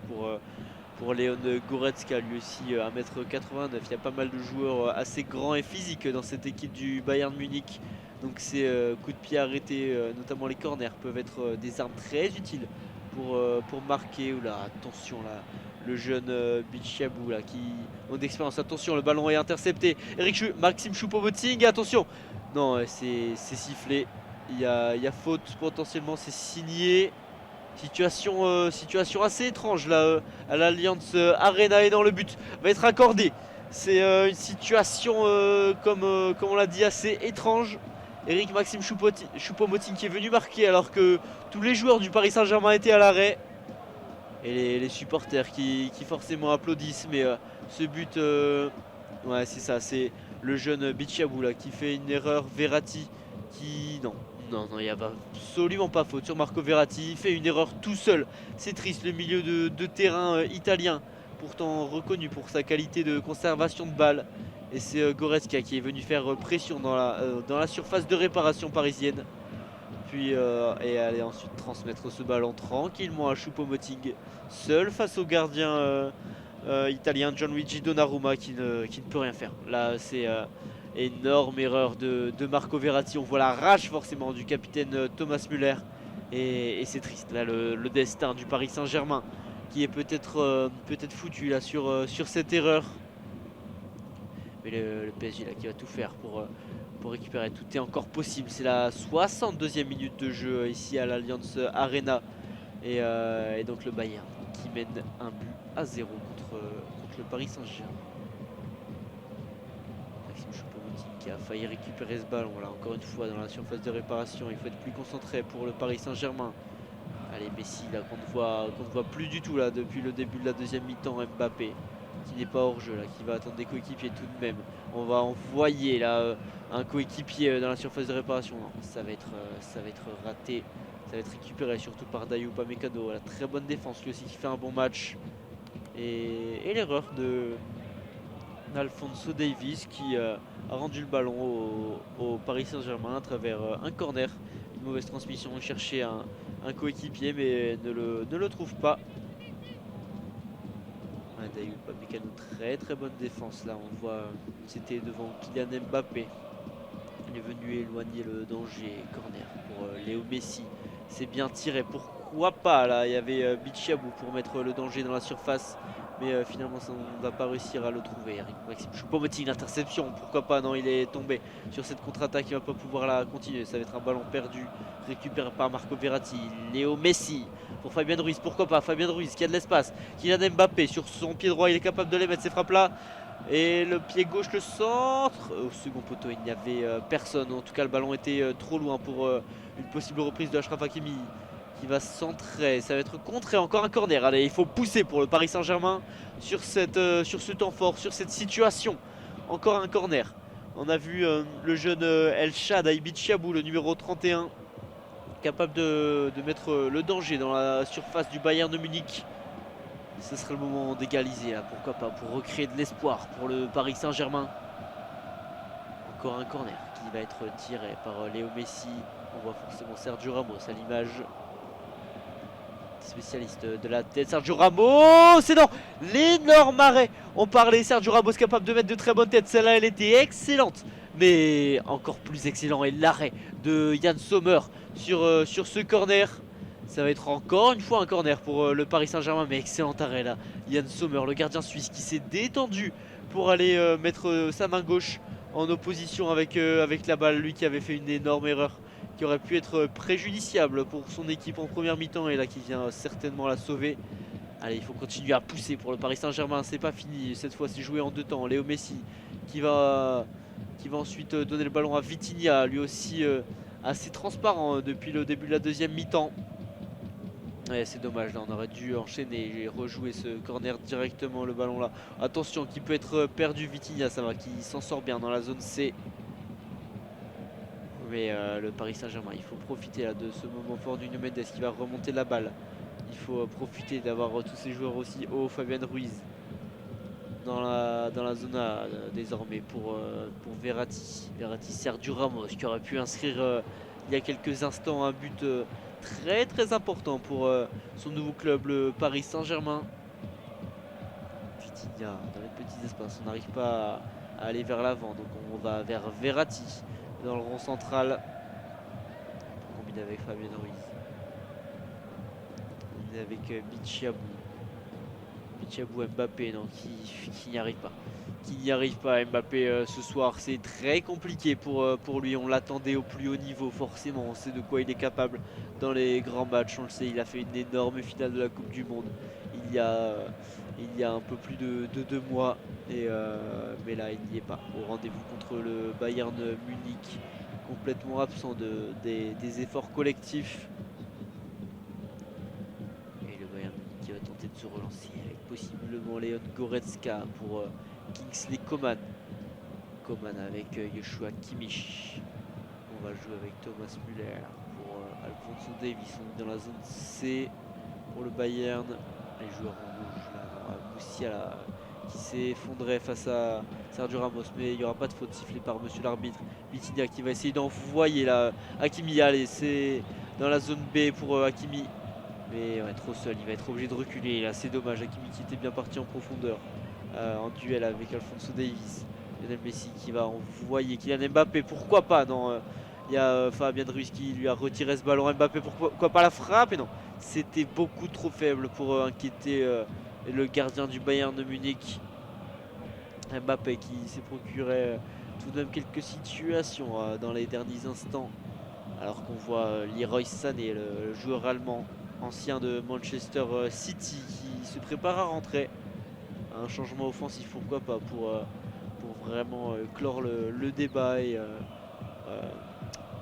pour Leon Goretzka, lui aussi 1m89. Il y a pas mal de joueurs assez grands et physiques dans cette équipe du Bayern Munich. Donc ces coups de pied arrêtés, notamment les corners, peuvent être des armes très utiles pour marquer. Oula, attention là, le jeune Bichabou là qui ont d'expérience. Attention, le ballon est intercepté. Maxime Choupo-Moting, attention. Non, c'est sifflé. Il y a faute potentiellement, c'est signé. Situation assez étrange là à l'Allianz Arena et dans le but va être accordé. C'est une situation comme on l'a dit assez étrange. Eric Maxime Choupo-Moting qui est venu marquer alors que tous les joueurs du Paris Saint-Germain étaient à l'arrêt. Et les supporters qui forcément applaudissent. Mais ce but, ouais c'est ça, c'est le jeune Bichabou là qui fait une erreur. Verratti qui... Non, il n'y a absolument pas faute sur Marco Verratti. Il fait une erreur tout seul. C'est triste, le milieu de terrain italien, pourtant reconnu pour sa qualité de conservation de balle. Et c'est Goretzka qui est venu faire pression dans la surface de réparation parisienne. Puis et aller ensuite transmettre ce ballon tranquillement à Choupo-Moting, seul face au gardien italien Gianluigi Donnarumma qui ne peut rien faire. Là, c'est... énorme erreur de Marco Verratti. On voit la rage forcément du capitaine Thomas Müller. Et c'est triste là le destin du Paris Saint-Germain qui est peut-être foutu là sur cette erreur. Mais le PSG là qui va tout faire pour récupérer. Tout est encore possible. C'est la 62e minute de jeu ici à l'Allianz Arena. Et donc le Bayern qui mène un but à 0 contre le Paris Saint-Germain. Qui a failli récupérer ce ballon là encore une fois dans la surface de réparation. Il faut être plus concentré pour le Paris Saint-Germain. Allez, Messi là qu'on ne voit plus du tout là depuis le début de la deuxième mi-temps. Mbappé qui n'est pas hors jeu là, qui va attendre des coéquipiers tout de même. On va envoyer là un coéquipier dans la surface de réparation. Non, ça va être raté. Ça va être récupéré surtout par Dayou Upamecano. La très bonne défense lui aussi qui fait un bon match. Et l'erreur d'Alphonso Davies qui a rendu le ballon au Paris Saint-Germain à travers un corner. Une mauvaise transmission, chercher un coéquipier mais ne le trouve pas. Dayou Upamecano, très bonne défense là. On voit c'était devant Kylian Mbappé. Il est venu éloigner le danger. Corner pour Léo Messi. C'est bien tiré, pourquoi pas là. Il y avait Bichabou pour mettre le danger dans la surface Mais finalement on ne va pas réussir à le trouver. Eric Maxime Choupo-Moting, l'interception, pourquoi pas, non, il est tombé sur cette contre-attaque, il va pas pouvoir la continuer, ça va être un ballon perdu, récupéré par Marco Verratti. Léo Messi pour Fabien Ruiz, pourquoi pas, Fabien Ruiz qui a de l'espace, Kylian Mbappé sur son pied droit, il est capable de les mettre ces frappes là. Et le pied gauche, le centre. Au second poteau, il n'y avait personne. En tout cas, le ballon était trop loin pour une possible reprise de Achraf Hakimi qui va centrer. Ça va être contré, encore un corner. Allez, il faut pousser pour le Paris Saint-Germain sur ce temps fort, sur cette situation. Encore un corner. On a vu le jeune El Shaddai Bichabou, le numéro 31, capable de mettre le danger dans la surface du Bayern de Munich. Ce serait le moment d'égaliser là, pourquoi pas, pour recréer de l'espoir pour le Paris Saint-Germain. Encore un corner qui va être tiré par Léo Messi. On voit forcément Sergio Ramos à l'image. Spécialiste de la tête, Sergio Ramos, c'est dans l'énorme arrêt. On parlait Sergio Ramos capable de mettre de très bonnes têtes, celle-là elle était excellente. Mais encore plus excellent est l'arrêt de Yann Sommer sur ce corner. Ça va être encore une fois un corner pour le Paris Saint-Germain, mais excellent arrêt là. Yann Sommer, le gardien suisse qui s'est détendu pour aller mettre sa main gauche en opposition avec la balle. Lui qui avait fait une énorme erreur qui aurait pu être préjudiciable pour son équipe en première mi-temps et là qui vient certainement la sauver. Allez, il faut continuer à pousser pour le Paris Saint-Germain, c'est pas fini, cette fois c'est joué en deux temps. Léo Messi qui va ensuite donner le ballon à Vitinha, lui aussi assez transparent depuis le début de la deuxième mi-temps. Ouais, c'est dommage, là on aurait dû enchaîner et rejouer ce corner directement, le ballon là. Attention, qui peut être perdu, Vitinha, ça va, qui s'en sort bien dans la zone C. Mais le Paris Saint-Germain, il faut profiter là, de ce moment fort du Nuno Mendes qui va remonter la balle. Il faut profiter d'avoir tous ces joueurs aussi hauts. Fabien Ruiz dans la zone A désormais pour Verratti. Verratti sert du Ramos qui aurait pu inscrire il y a quelques instants un but très très important pour son nouveau club, le Paris Saint-Germain. Vitinha dans les petits espaces, on n'arrive pas à aller vers l'avant, donc on va vers Verratti dans le rond central. On combine avec Fabien Ruiz. On est avec Bichabou. Bichabou, Mbappé, non, qui n'y arrive pas. Qui n'y arrive pas, Mbappé ce soir. C'est très compliqué pour lui. On l'attendait au plus haut niveau, forcément. On sait de quoi il est capable dans les grands matchs. On le sait, il a fait une énorme finale de la Coupe du Monde il y a un peu plus de 2 mois. Mais là, il n'y est pas. Au rendez-vous contre le Bayern Munich, complètement absent des efforts collectifs. Et le Bayern Munich qui va tenter de se relancer avec possiblement Leon Goretzka pour Kingsley Coman. Coman avec Joshua Kimmich. On va jouer avec Thomas Müller pour Alphonso Davies. On est dans la zone C pour le Bayern. Les joueurs en rouge là, Moussiala qui s'est effondré face à Sergio Ramos, mais il n'y aura pas de faute sifflée par monsieur l'arbitre. Vitinha qui va essayer d'envoyer là Hakimi. Allez, c'est dans la zone B pour Hakimi. Mais ouais, trop seul, il va être obligé de reculer. Là, c'est dommage. Hakimi qui était bien parti en profondeur en duel avec Alphonso Davies. Lionel Messi qui va envoyer Kylian Mbappé. Pourquoi pas? Non, il y a Fabien Ruiz qui lui a retiré ce ballon. Mbappé, pourquoi pas la frappe? Et non, c'était beaucoup trop faible pour inquiéter le gardien du Bayern de Munich. Mbappé qui s'est procuré tout de même quelques situations dans les derniers instants. Alors qu'on voit Leroy Sané, le joueur allemand, ancien de Manchester City, qui se prépare à rentrer. Un changement offensif, pourquoi pas, pour vraiment clore le débat et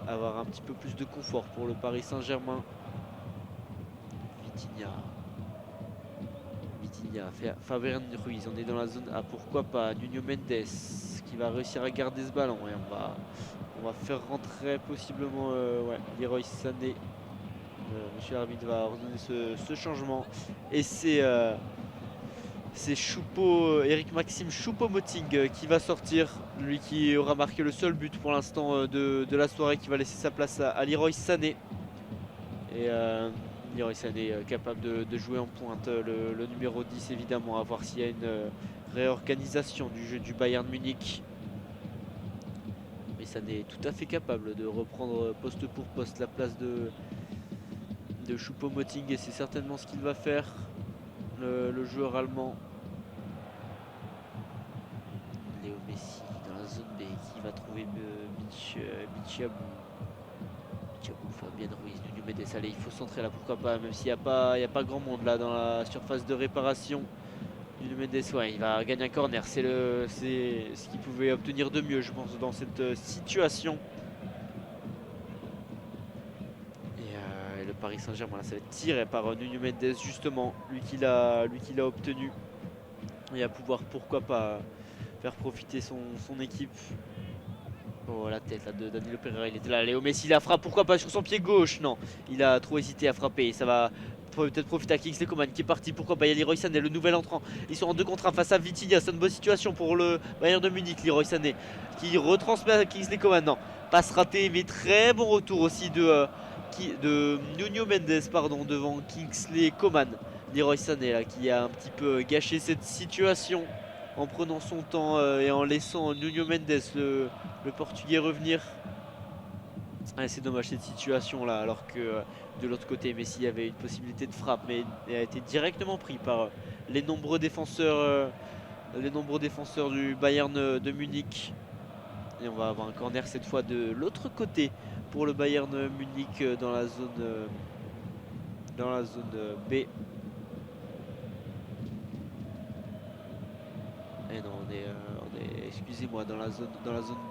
avoir un petit peu plus de confort pour le Paris Saint-Germain. Vitinha, Fabien Ruiz, on est dans la zone A, pourquoi pas, Nuno Mendes qui va réussir à garder ce ballon et on va faire rentrer possiblement Leroy Sané. Monsieur l'arbitre va ordonner ce changement et c'est Eric Maxime Choupo-Moting qui va sortir, lui qui aura marqué le seul but pour l'instant de la soirée, qui va laisser sa place à Leroy Sané. Et Leroy Sané capable de jouer en pointe, le numéro 10 évidemment, à voir s'il y a une réorganisation du jeu du Bayern Munich. Mais Sané est tout à fait capable de reprendre poste pour poste la place de Choupo-Moting et c'est certainement ce qu'il va faire, le joueur allemand. trouver Bichiabou. Fabien Ruiz, Nuno Mendes. Allez, il faut centrer là, pourquoi pas, même s'il n'y a pas grand monde là dans la surface de réparation. Nuno Mendes, ouais, il va gagner un corner. C'est ce qu'il pouvait obtenir de mieux, je pense, dans cette situation. Et le Paris Saint-Germain, ça va être tiré par Nuno Mendes, justement, lui qui l'a obtenu. Et à pouvoir, pourquoi pas, faire profiter son équipe. Oh, la tête là, de Danilo Pereira, il était là. Léo Messi la frappe, pourquoi pas sur son pied gauche? Non, il a trop hésité à frapper. Ça va peut-être profiter à Kingsley Coman qui est parti. Pourquoi pas? Il y a Leroy Sané, le nouvel entrant. Ils sont en 2 contre 1 face à Vitinha. C'est une bonne situation pour le Bayern de Munich. Leroy Sané qui retransmet à Kingsley Coman. Non, passe ratée, mais très bon retour aussi de Nuno Mendes, pardon, devant Kingsley Coman. Leroy Sané là, qui a un petit peu gâché cette situation en prenant son temps et en laissant Nuno Mendes, le Portugais, revenir. Ah, c'est dommage cette situation là, alors que de l'autre côté Messi avait une possibilité de frappe, mais il a été directement pris par les nombreux défenseurs du Bayern de Munich. Et on va avoir un corner cette fois de l'autre côté pour le Bayern Munich dans la zone B. Et non, on est excusez-moi, dans la zone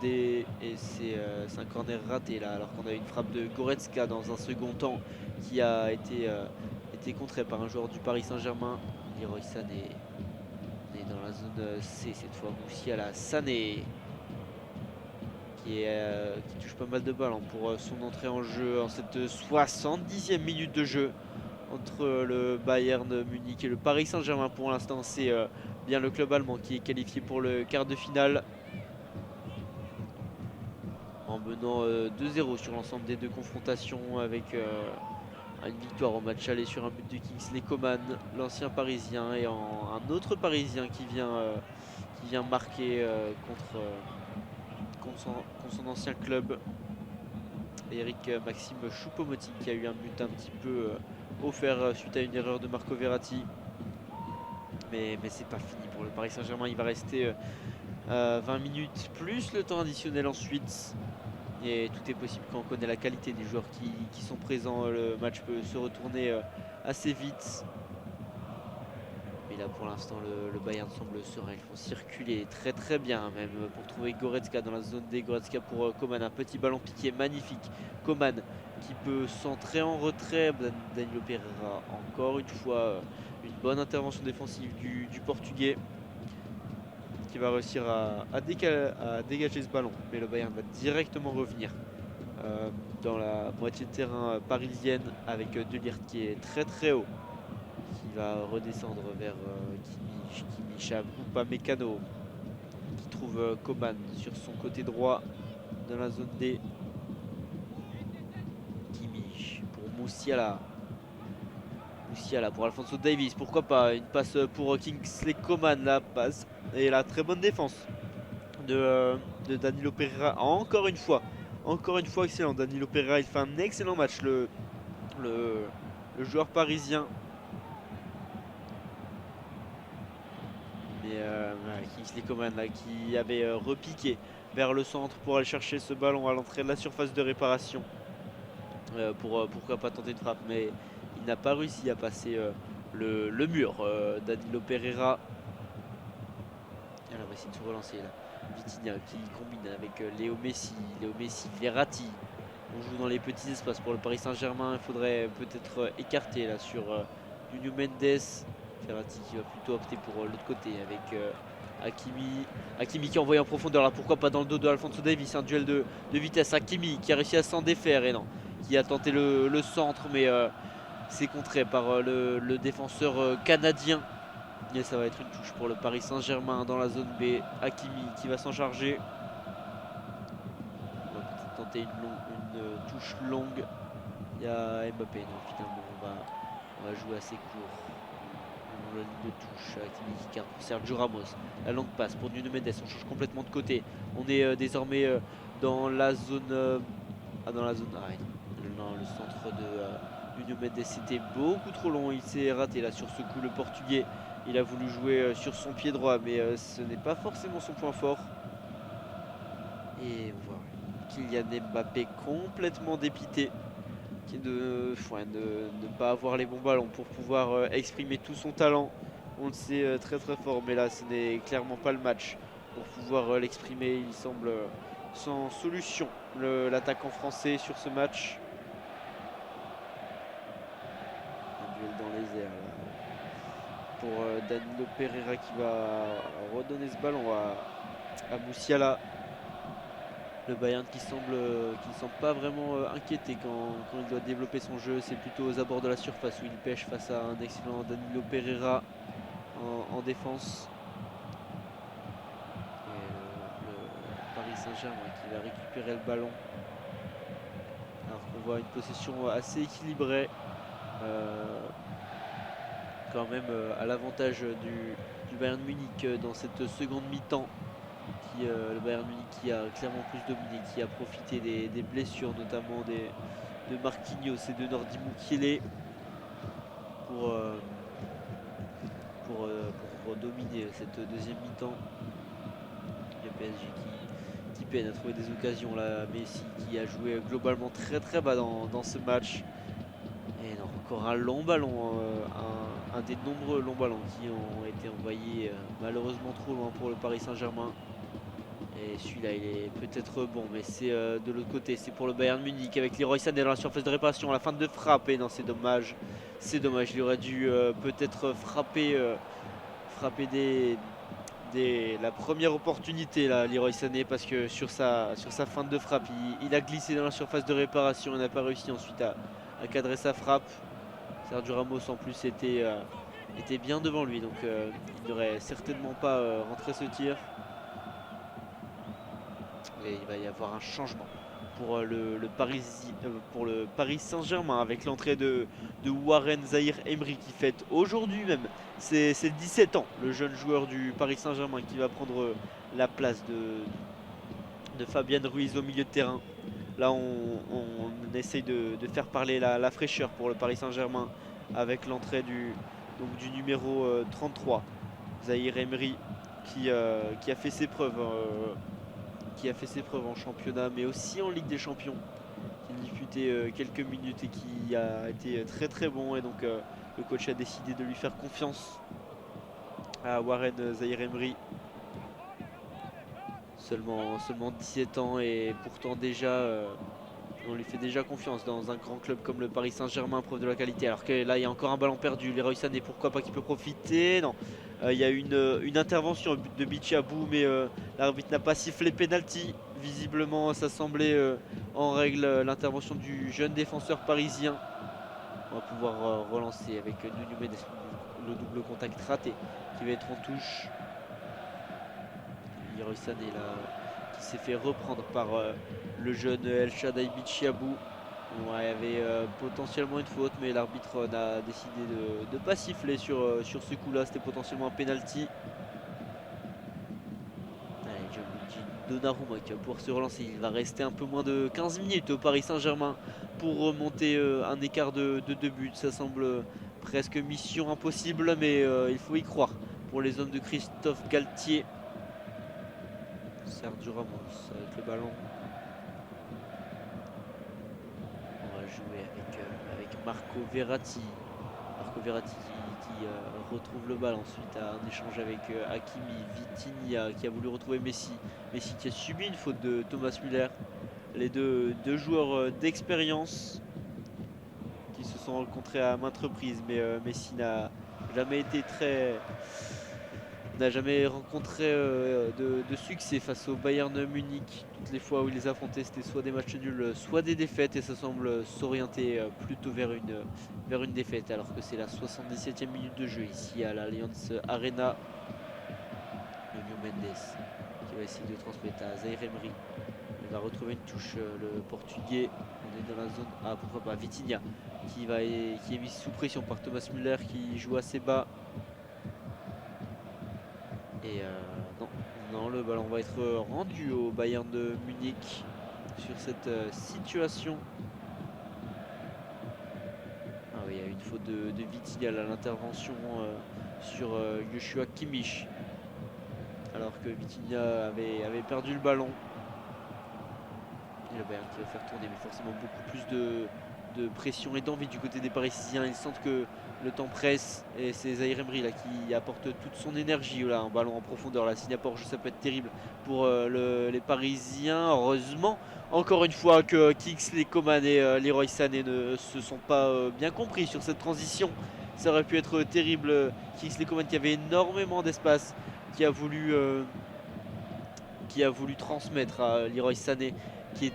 D, et c'est un corner raté là, alors qu'on a une frappe de Goretzka dans un second temps qui a été contrée par un joueur du Paris Saint-Germain. Leroy Sané. On est dans la zone C cette fois. Moussiala Sané qui touche pas mal de ballons pour son entrée en jeu en cette 70e minute de jeu entre le Bayern de Munich et le Paris Saint-Germain. Pour l'instant, c'est bien le club allemand qui est qualifié pour le quart de finale en menant 2-0 sur l'ensemble des 2 confrontations, avec une victoire au match aller sur un but de Kingsley Coman, l'ancien parisien, et un autre parisien qui vient marquer contre son ancien club, Eric Maxime Choupo-Moting, qui a eu un but un petit peu offert suite à une erreur de Marco Verratti. Mais c'est pas fini pour le Paris Saint-Germain. Il va rester 20 minutes plus le temps additionnel ensuite. Et tout est possible quand on connaît la qualité des joueurs qui sont présents. Le match peut se retourner assez vite. Mais là pour l'instant le Bayern semble serein. Ils font circuler très bien même pour trouver Goretzka dans la zone D. Goretzka pour Coman, un petit ballon piqué magnifique. Coman qui peut centrer en retrait. Danilo Pereira encore une fois. Une bonne intervention défensive du Portugais, qui va réussir à dégager ce ballon. Mais le Bayern va directement revenir dans la moitié de terrain parisienne, avec De Ligt qui est très haut, qui va redescendre vers Kimmich Upamecano, qui trouve Coman sur son côté droit dans la zone D. Kimmich pour Moussiala pour Alphonso Davies, pourquoi pas, une passe pour Kingsley Coman, la passe et la très bonne défense de Danilo Pereira. Encore une fois excellent. Danilo Pereira, il fait un excellent match, le joueur parisien. Mais Kingsley Coman là, qui avait repiqué vers le centre pour aller chercher ce ballon à l'entrée de la surface de réparation, pourquoi pas tenter de frappe, mais il n'a pas réussi à passer le mur. Danilo Pereira. Et là, on va essayer de se relancer là. Vitinha qui combine avec Léo Messi, Verratti. On joue dans les petits espaces pour le Paris Saint-Germain. Il faudrait peut-être écarter là sur Nuno Mendes. Verratti qui va plutôt opter pour l'autre côté avec Hakimi qui est envoyé en profondeur là, pourquoi pas dans le dos de Alphonso Davies. Un duel de vitesse. Hakimi qui a réussi à s'en défaire, et non, qui a tenté le centre, mais c'est contré par le défenseur canadien. Et ça va être une touche pour le Paris Saint-Germain dans la zone B. Hakimi qui va s'en charger. On va peut-être tenter une touche longue. Il y a Mbappé. Donc finalement on va jouer assez court. Dans la ligne de touche. Hakimi qui garde pour Sergio Ramos. La longue passe pour Nuno Mendes. On change complètement de côté. On est désormais dans la zone. Dans la zone. Non, le centre de Nuno Mendes, c'était beaucoup trop long. Il s'est raté là sur ce coup, le Portugais. Il a voulu jouer sur son pied droit, mais ce n'est pas forcément son point fort. Et voilà. Kylian Mbappé complètement dépité de ne pas avoir les bons ballons pour pouvoir exprimer tout son talent. On le sait très très fort, mais là ce n'est clairement pas le match pour pouvoir l'exprimer. Il semble sans solution l'attaquant français sur ce match. Un duel dans les airs là, pour Danilo Pereira qui va redonner ce ballon à Moussiala. Le Bayern qui ne semble pas vraiment inquiété quand il doit développer son jeu. C'est plutôt aux abords de la surface où il pêche face à un excellent Danilo Pereira en défense. Et le Paris Saint-Germain qui va récupérer le ballon. Alors qu'on voit une possession assez équilibrée. Quand même à l'avantage du Bayern Munich dans cette seconde mi-temps. Le Bayern Munich qui a clairement plus dominé, qui a profité des blessures notamment de Marquinhos et de Nordi Mukiele pour dominer cette deuxième mi-temps. Le PSG qui peine à trouver des occasions là. Messi qui a joué globalement très très bas dans ce match. Et non, encore un long ballon, un des nombreux longs ballons qui ont été envoyés malheureusement trop loin pour le Paris Saint-Germain. Et celui-là il est peut-être bon, mais c'est de l'autre côté, c'est pour le Bayern Munich avec Leroy Sané dans la surface de réparation à la fin de frappe. Et non, c'est dommage, il aurait dû peut-être frapper la première opportunité là, Leroy Sané, parce que sur sa fin de frappe il a glissé dans la surface de réparation et n'a pas réussi ensuite à cadrer sa frappe. Sergio Ramos en plus était bien devant lui, donc il n'aurait certainement pas rentré ce tir. Et il va y avoir un changement pour le Paris Saint-Germain avec l'entrée de Warren Zahir Emery qui fête aujourd'hui même ses 17 ans, le jeune joueur du Paris Saint-Germain qui va prendre la place de Fabian Ruiz au milieu de terrain. Là on essaye de faire parler la fraîcheur pour le Paris Saint-Germain avec l'entrée du numéro 33, Zahir Emery qui a fait ses preuves en championnat, mais aussi en Ligue des Champions, qui a disputé quelques minutes et qui a été très très bon. Et donc le coach a décidé de lui faire confiance à Warren Zahir Emery. Seulement 17 ans et pourtant déjà on lui fait déjà confiance dans un grand club comme le Paris Saint-Germain, preuve de la qualité. Alors que là il y a encore un ballon perdu, Leroy Sané pourquoi pas qu'il peut profiter. Non, il y a une intervention de Bichabou, mais l'arbitre n'a pas sifflé penalty. Visiblement ça semblait en règle l'intervention du jeune défenseur parisien. On va pouvoir relancer avec Nuno Mendes, le double contact raté qui va être en touche. Leroy Sané là qui s'est fait reprendre par le jeune El Shaddai Bichabou. Il y avait potentiellement une faute, mais l'arbitre a décidé de ne pas siffler sur ce coup là. C'était potentiellement un penalty. Donnarumma qui va pouvoir se relancer. Il va rester un peu moins de 15 minutes au Paris Saint-Germain pour remonter un écart de 2 buts. Ça semble presque mission impossible, mais il faut y croire pour les hommes de Christophe Galtier. Sergio Ramos avec le ballon. On va jouer avec Marco Verratti. Marco Verratti qui retrouve le ballon ensuite à un échange avec Hakimi, Vitinha qui a voulu retrouver Messi. Messi qui a subi une faute de Thomas Müller. Les deux joueurs d'expérience qui se sont rencontrés à maintes reprises, mais Messi n'a jamais rencontré de succès face au Bayern Munich. Toutes les fois où il les affrontait, c'était soit des matchs nuls, soit des défaites, et ça semble s'orienter plutôt vers une défaite, alors que c'est la 77e minute de jeu ici à l'Allianz Arena. Nuno Mendes qui va essayer de transmettre à Zahir Emery. Il va retrouver une touche, le portugais. On est dans la zone. Ah, pourquoi pas Vitinha qui est mis sous pression par Thomas Müller qui joue assez bas. Et non, le ballon va être rendu au Bayern de Munich sur cette situation. Ah oui, il y a une faute de Vitinha à l'intervention sur Joshua Kimmich. Alors que Vitinha avait perdu le ballon. Et le Bayern qui va faire tourner, mais forcément beaucoup plus de pression et d'envie du côté des Parisiens. Ils sentent que le temps presse et c'est Zaïre Emery là qui apporte toute son énergie. Là, un ballon en profondeur, là, s'il apporte, ça peut être terrible pour les Parisiens. Heureusement, encore une fois, que Kingsley Coman et Leroy Sané ne se sont pas bien compris sur cette transition. Ça aurait pu être terrible. Kingsley Coman qui avait énormément d'espace, qui a voulu transmettre à Leroy Sané qui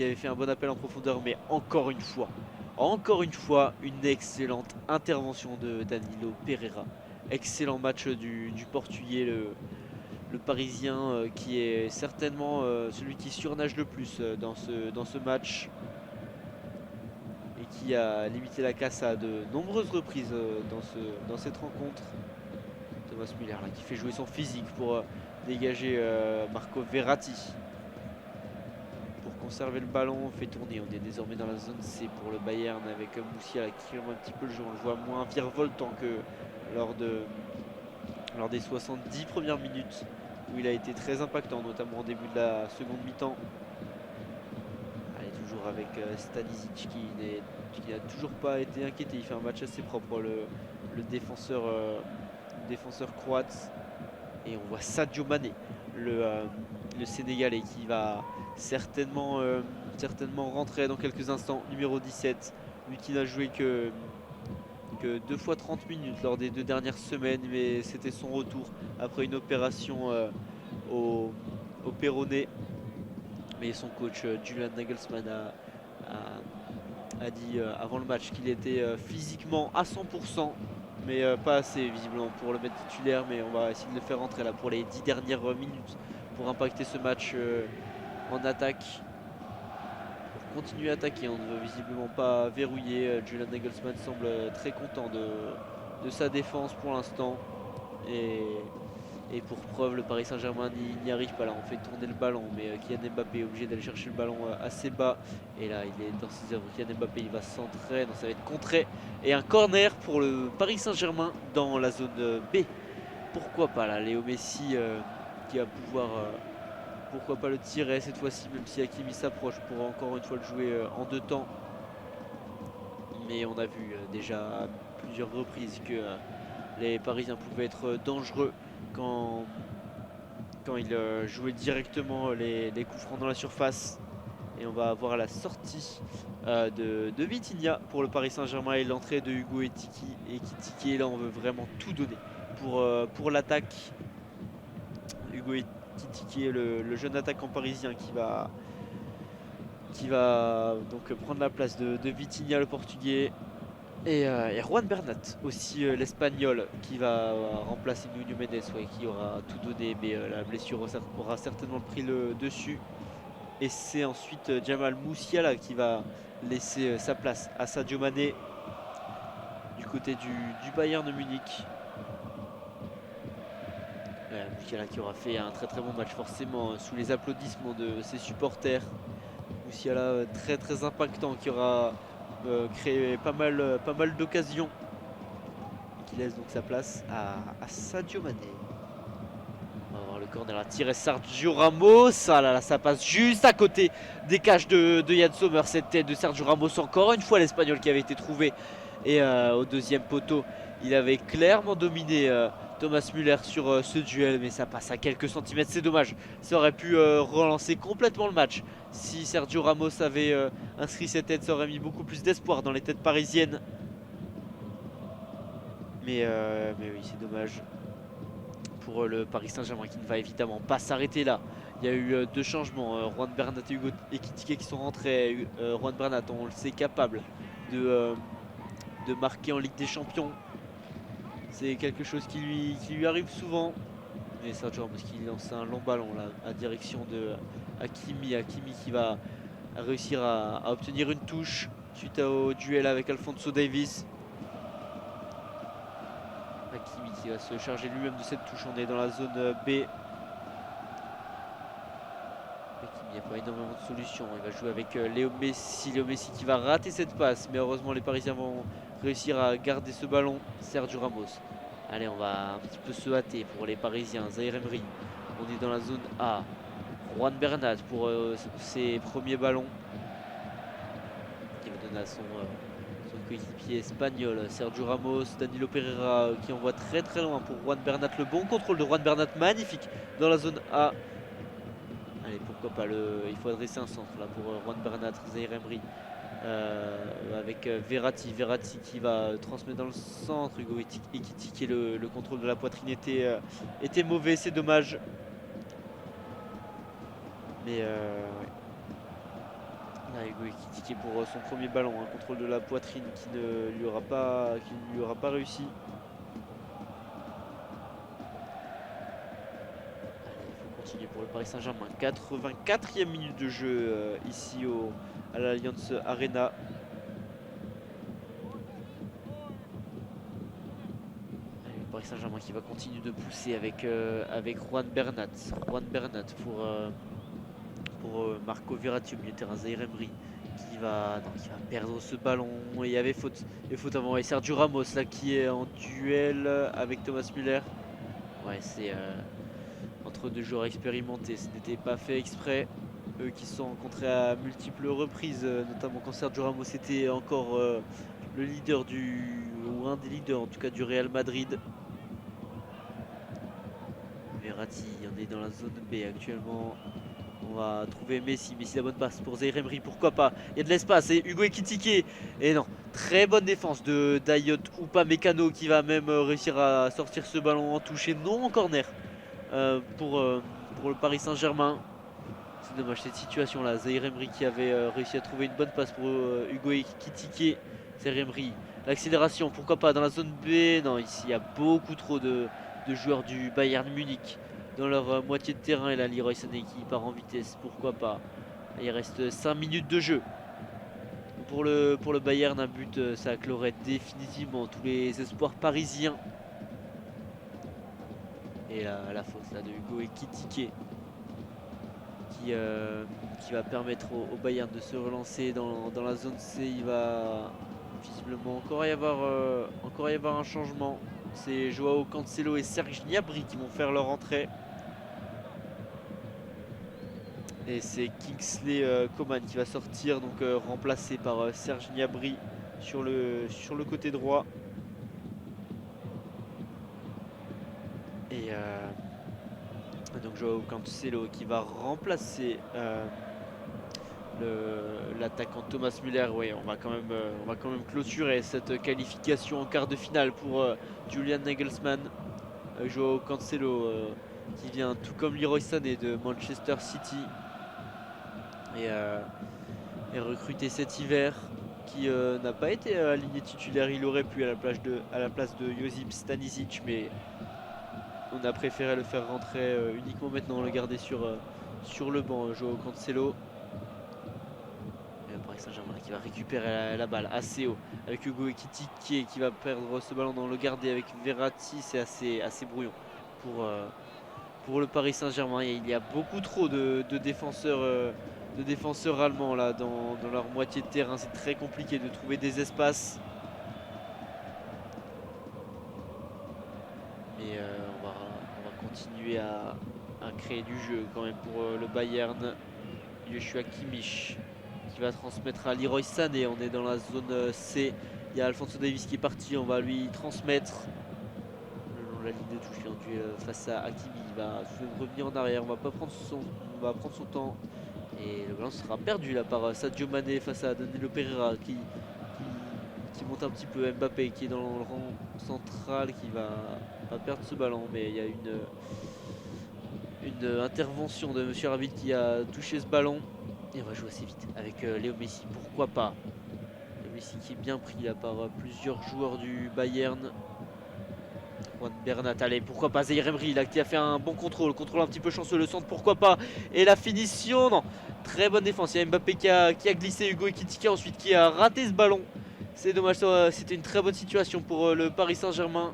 avait fait un bon appel en profondeur, mais encore une fois, une excellente intervention de Danilo Pereira. Excellent match du Portugais, le Parisien qui est certainement celui qui surnage le plus dans ce match et qui a limité la casse à de nombreuses reprises dans cette rencontre. Thomas Müller là, qui fait jouer son physique pour dégager Marco Verratti. Pour conserver le ballon, on fait tourner. On est désormais dans la zone C pour le Bayern avec Musiala qui remet un petit peu le jeu. On le voit moins virevoltant que lors des 70 premières minutes où il a été très impactant, notamment au début de la seconde mi-temps. Allez, toujours avec Stanisic qui n'a toujours pas été inquiété. Il fait un match assez propre, le défenseur croate. Et on voit Sadio Mané, le Sénégalais, qui va certainement rentrer dans quelques instants. Numéro 17, lui qui n'a joué que 2 fois 30 minutes lors des 2 dernières semaines, mais c'était son retour après une opération au péroné. Mais son coach Julian Nagelsmann a dit avant le match qu'il était physiquement à 100%, mais pas assez visiblement pour le mettre titulaire. Mais on va essayer de le faire rentrer là pour les 10 dernières minutes pour impacter ce match en attaque, pour continuer à attaquer. On ne veut visiblement pas verrouiller. Julian Nagelsmann semble très content de sa défense pour l'instant, et pour preuve, le Paris Saint-Germain n'y arrive pas. Là, on fait tourner le ballon, mais Kylian Mbappé est obligé d'aller chercher le ballon assez bas. Et là, il est dans ses œuvres. Kylian Mbappé, il va centrer, donc ça va être contré. Et un corner pour le Paris Saint-Germain dans la zone B. Pourquoi pas là, Léo Messi qui va pouvoir, pourquoi pas le tirer cette fois-ci, même si Hakimi s'approche pour encore une fois le jouer en 2 temps. Mais on a vu déjà à plusieurs reprises que les Parisiens pouvaient être dangereux quand il jouait directement les coups francs dans la surface. Et on va avoir la sortie de Vitinha pour le Paris Saint-Germain et l'entrée de Hugo Ekitike. Et là, on veut vraiment tout donner pour l'attaque. Hugo Ekitike, le jeune attaquant parisien qui va donc prendre la place de Vitinha, le portugais. Et Juan Bernat aussi, l'Espagnol, qui va remplacer Nuno Mendes, qui aura tout donné, mais la blessure aura certainement pris le dessus. Et c'est ensuite Jamal Musiala qui va laisser sa place à Sadio Mané du côté du Bayern de Munich. Musiala qui aura fait un très très bon match, forcément sous les applaudissements de ses supporters. Musiala très très impactant, qui aura créé pas mal d'occasions, qui laisse donc sa place à Sadio Mané. On va voir le corner à tirer Sergio Ramos. Ah là là, ça passe juste à côté des cages de Yann Sommer. Cette tête de Sergio Ramos, encore une fois l'Espagnol qui avait été trouvé. Et au deuxième poteau, il avait clairement dominé Thomas Müller sur ce duel, mais ça passe à quelques centimètres, c'est dommage. Ça aurait pu relancer complètement le match. Si Sergio Ramos avait inscrit cette tête, ça aurait mis beaucoup plus d'espoir dans les têtes parisiennes. Mais oui, c'est dommage pour le Paris Saint-Germain qui ne va évidemment pas s'arrêter là. Il y a eu 2 changements, Juan Bernat et Hugo Ekitike qui sont rentrés. Juan Bernat, on le sait, capable de marquer en Ligue des Champions. C'est quelque chose qui lui arrive souvent. Et Sergio Ramos qui lance un long ballon là, à direction de Hakimi. Hakimi qui va réussir à obtenir une touche suite au duel avec Alphonso Davies. Hakimi qui va se charger lui-même de cette touche. On est dans la zone B. Il n'y a pas énormément de solutions. Il va jouer avec Léo Messi. Léo Messi qui va rater cette passe. Mais heureusement, les Parisiens vont réussir à garder ce ballon. Sergio Ramos. Allez, on va un petit peu se hâter pour les Parisiens. Zaïre Emery. On est dans la zone A. Juan Bernat pour ses premiers ballons. Qui va donner à son coéquipier espagnol Sergio Ramos. Danilo Pereira qui envoie très très loin pour Juan Bernat. Le bon contrôle de Juan Bernat, magnifique dans la zone A. Allez, pourquoi pas, il faut adresser un centre là pour Juan Bernat, Zaïre Emery. Avec Verratti qui va transmettre dans le centre. Hugo Ekitike, le contrôle de la poitrine était mauvais, c'est dommage. Mais ouais. Là, Hugo Ekitike pour son premier ballon, un contrôle de la poitrine qui ne lui aura pas réussi. Allez, il faut continuer pour le Paris Saint-Germain. 84e minute de jeu ici à l'Allianz Arena. Paris Saint-Germain qui va continuer de pousser avec Juan Bernat. Juan Bernat pour Marco Verratti au milieu de terrain. Zaïre Emery qui va perdre ce ballon. Et il y avait faute avant. Et Sergio Ramos là qui est en duel avec Thomas Müller. Ouais, c'est entre deux joueurs expérimentés. Ce n'était pas fait exprès. Eux qui se sont rencontrés à multiples reprises, notamment quand Sergio Ramos était encore le leader ou un des leaders en tout cas du Real Madrid. Verratti, on est dans la zone B actuellement. On va trouver Messi la bonne passe pour Zaïre Emery, pourquoi pas. Il y a de l'espace et Hugo Ekitike. Et non, très bonne défense de Dayot Upamecano qui va même réussir à sortir ce ballon en touche et non en corner pour le Paris Saint-Germain. C'est dommage cette situation là. Zaïre Emery qui avait réussi à trouver une bonne passe pour Hugo Ekitike. Zaïre Emery, l'accélération, pourquoi pas dans la zone B. Non, ici il y a beaucoup trop de joueurs du Bayern Munich dans leur moitié de terrain. Et là Leroy Sané qui part en vitesse, pourquoi pas. Il reste 5 minutes de jeu pour le Bayern. Un but, ça clorait définitivement tous les espoirs parisiens. Et là, la faute là de Hugo Ekitike qui va permettre au Bayern de se relancer dans la zone C. Il va visiblement encore y avoir un changement. C'est Joao Cancelo et Serge Gnabry qui vont faire leur entrée. Et c'est Kingsley Coman qui va sortir, donc remplacé par Serge Gnabry sur le côté droit. Et donc Joao Cancelo qui va remplacer l'attaquant Thomas Müller. Oui, on va quand même clôturer cette qualification en quart de finale pour Julian Nagelsmann. Joao Cancelo qui vient tout comme Leroy Sané de Manchester City et recruté cet hiver, qui n'a pas été aligné titulaire. Il aurait pu à la place de Josip Stanisic, mais on a préféré le faire rentrer uniquement maintenant, le garder sur le banc, Joao Cancelo. Paris Saint-Germain qui va récupérer la balle assez haut avec Hugo Ekitike qui va perdre ce ballon dans le garder avec Verratti. C'est assez brouillon pour le Paris Saint-Germain. Il y a beaucoup trop de défenseurs allemands là dans leur moitié de terrain. C'est très compliqué de trouver des espaces. Et on va continuer à créer du jeu quand même pour le Bayern. Joshua Kimmich qui va transmettre à Leroy Sané. On est dans la zone C. Il y a Alphonso Davies qui est parti. On va lui transmettre le long de la ligne de touche. En duel face à Hakimi. Il va revenir en arrière. On va prendre son temps. Et le ballon sera perdu là par Sadio Mané face à Danilo Pereira qui monte un petit peu. Mbappé qui est dans le rang central qui va perdre ce ballon. Mais il y a une intervention de Monsieur Ravid qui a touché ce ballon. Et on va jouer assez vite avec Léo Messi, pourquoi pas. Léo Messi qui est bien pris là par plusieurs joueurs du Bayern. Juan Bernat, allez, pourquoi pas. Zaïre Emery là qui a fait un bon contrôle un petit peu chanceux, le centre, pourquoi pas. Et la finition, non, très bonne défense. Il y a Mbappé qui a glissé, Hugo Ekitike ensuite qui a raté ce ballon. C'est dommage, c'était une très bonne situation pour le Paris Saint-Germain.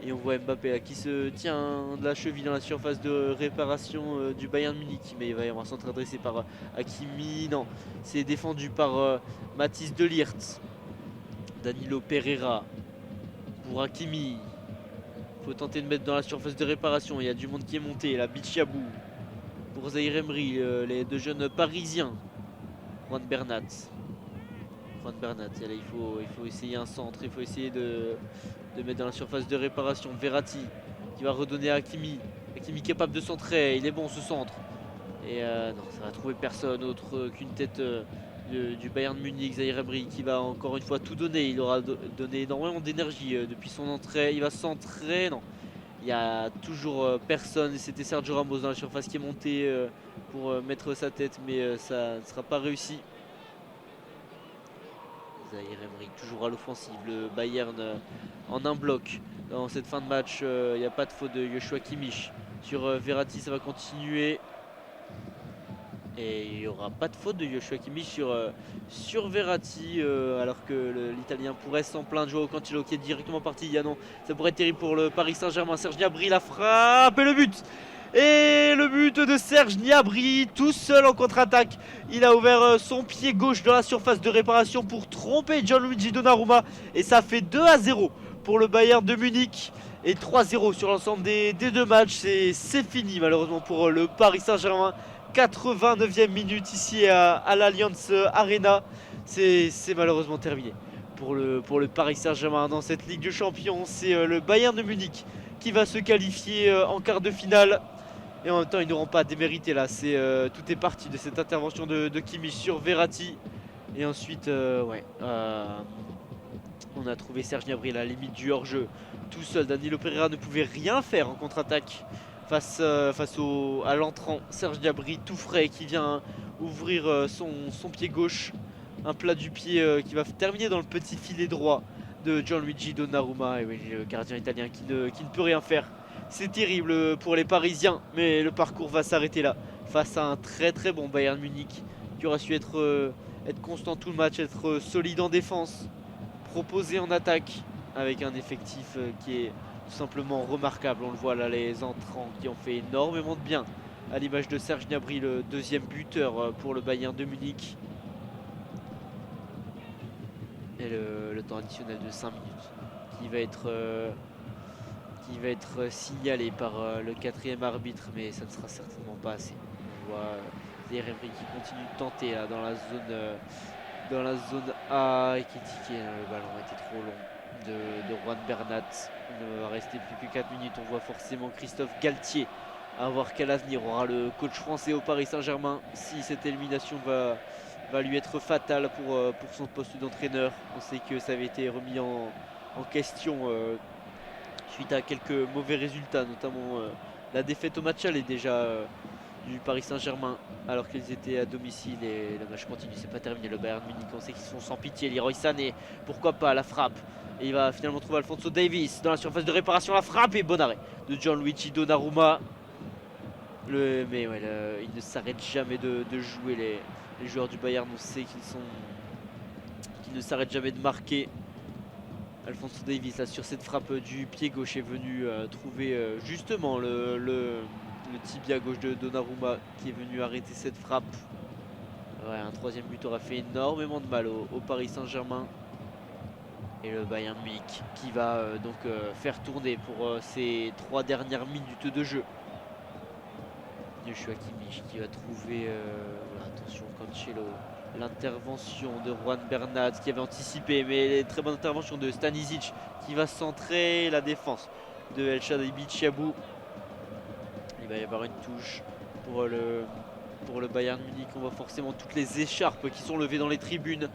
Et on voit Mbappé là, qui se tient de la cheville dans la surface de réparation du Bayern Munich. Mais il va y avoir un centre adressé par Hakimi. Non, c'est défendu par Mathis de Ligt. Danilo Pereira pour Hakimi. Il faut tenter de mettre dans la surface de réparation. Il y a du monde qui est monté. La Bichabou pour Zahir Emery, les deux jeunes parisiens. Juan Bernat. Et là, il faut essayer un centre, il faut essayer de mettre dans la surface de réparation. Verratti qui va redonner à Hakimi. Hakimi capable de centrer, il est bon ce centre. Et non, ça va trouver personne autre qu'une tête du Bayern Munich, Zahir Emery qui va encore une fois tout donner. Il aura donné énormément d'énergie depuis son entrée. Il va centrer, non. Il n'y a toujours personne. C'était Sergio Ramos dans la surface qui est monté pour mettre sa tête, mais ça ne sera pas réussi. Zahir Emery toujours à l'offensive. Le Bayern en un bloc. Dans cette fin de match, il n'y a pas de faute de Joshua Kimmich. Sur Verratti, ça va continuer. Et il n'y aura pas de faute de Joshua Kimmich sur Verratti, alors que l'Italien pourrait s'en plaindre. Joao Cancelo qui est directement parti. Non, ça pourrait être terrible pour le Paris Saint-Germain. Serge Gnabry, la frappe et le but. Et le but de Serge Gnabry, tout seul en contre-attaque. Il a ouvert son pied gauche dans la surface de réparation pour tromper Gianluigi Donnarumma. Et ça fait 2-0 pour le Bayern de Munich. Et 3-0 sur l'ensemble des deux matchs. C'est fini malheureusement pour le Paris Saint-Germain. 89e minute ici à l'Allianz Arena. C'est malheureusement terminé pour le Paris Saint-Germain dans cette Ligue des Champions. C'est le Bayern de Munich qui va se qualifier en quart de finale. Et en même temps, ils n'auront pas à démériter là. Tout est parti de cette intervention de Kimmich sur Verratti. Et ensuite, on a trouvé Serge Gnabry à la limite du hors-jeu. Tout seul, Danilo Pereira ne pouvait rien faire en contre-attaque face à l'entrant Serge Gnabry tout frais qui vient ouvrir son pied gauche. Un plat du pied qui va terminer dans le petit filet droit de Gianluigi Donnarumma. Et oui, le gardien italien qui ne peut rien faire. C'est terrible pour les Parisiens, mais le parcours va s'arrêter là face à un très très bon Bayern Munich qui aura su être constant tout le match, être solide en défense, proposé en attaque avec un effectif qui est tout simplement remarquable. On le voit là, les entrants qui ont fait énormément de bien, à l'image de Serge Gnabry, le deuxième buteur pour le Bayern de Munich. Et le temps additionnel de 5 minutes qui va être signalé par le quatrième arbitre, mais ça ne sera certainement pas assez. On voit Zahir Emery qui continue de tenter là, dans la zone A et qui tiquait. Le ballon était trop long de Juan Bernat. Il ne va rester plus que 4 minutes. On voit forcément Christophe Galtier. À voir quel avenir aura le coach français au Paris Saint-Germain si cette élimination va lui être fatale pour son poste d'entraîneur. On sait que ça avait été remis en question suite à quelques mauvais résultats, notamment la défaite au match aller déjà du Paris Saint-Germain alors qu'ils étaient à domicile. Et le match continue, c'est pas terminé. Le Bayern Munich, on sait qu'ils sont sans pitié. Leroy Sané, pourquoi pas la frappe. Et il va finalement trouver Alphonso Davies dans la surface de réparation. La frappe et bon arrêt de Gianluigi Donnarumma. Mais ouais, il ne s'arrête jamais de jouer les joueurs du Bayern. On sait qu'ils ne s'arrêtent jamais de marquer. Alphonso Davies là, sur cette frappe du pied gauche est venu trouver justement le tibia gauche de Donnarumma qui est venu arrêter cette frappe. Ouais, un troisième but aura fait énormément de mal au Paris Saint-Germain. Et le Bayern Munich qui va donc faire tourner pour ces 3 dernières minutes de jeu. Joshua Kimmich qui va trouver, attention Cancelo, l'intervention de Juan Bernat qui avait anticipé, mais très bonne intervention de Stanisic qui va centrer la défense de El Shaddai Bichabou. Il va y avoir une touche pour le Bayern Munich. On voit forcément toutes les écharpes qui sont levées dans les tribunes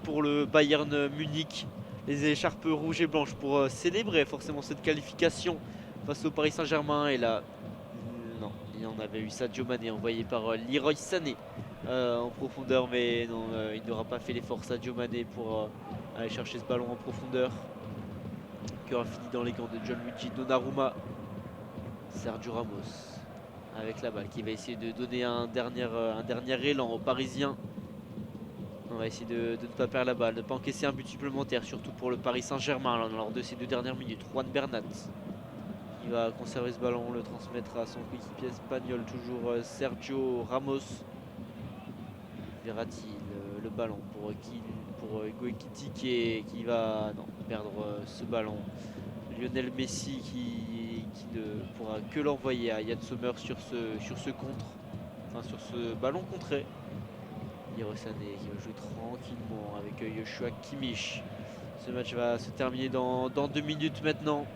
pour le Bayern Munich. Les écharpes rouges et blanches pour célébrer forcément cette qualification face au Paris Saint-Germain. Et là, non, il y en avait eu Sadio Mané envoyé par Leroy Sané en profondeur, mais non, il n'aura pas fait l'effort Sadio Mané pour aller chercher ce ballon en profondeur qui aura fini dans les gants de Gianluigi Donnarumma. Sergio Ramos avec la balle qui va essayer de donner un dernier élan aux Parisiens. On va essayer de ne pas perdre la balle, de ne pas encaisser un but supplémentaire, surtout pour le Paris Saint-Germain lors de ces 2 dernières minutes. Juan Bernat qui va conserver ce ballon, le transmettre à son coéquipier espagnol, toujours Sergio Ramos. Verratti, le ballon pour Hugo Ekitike qui va perdre ce ballon. Lionel Messi qui ne pourra que l'envoyer à Yann Sommer sur ce contre. enfin sur ce ballon contré. Leroy Sané qui va jouer tranquillement avec Joshua Kimmich. Ce match va se terminer dans 2 minutes maintenant.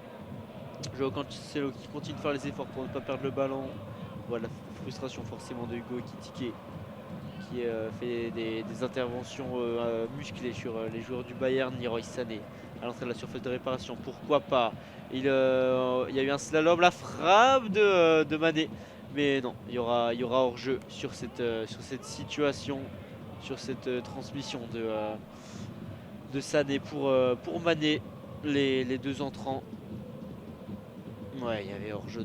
Joao Cancelo qui continue de faire les efforts pour ne pas perdre le ballon. Voilà la frustration forcément de Hugo Ekitike qui fait des interventions musclées sur les joueurs du Bayern. Leroy Sané à l'entrée de la surface de réparation, pourquoi pas. Il y a eu un slalom, la frappe de Mané, mais non, il y aura hors-jeu sur cette situation, sur cette transmission de Sané pour Mané, les deux entrants. Ouais, il y avait hors-jeu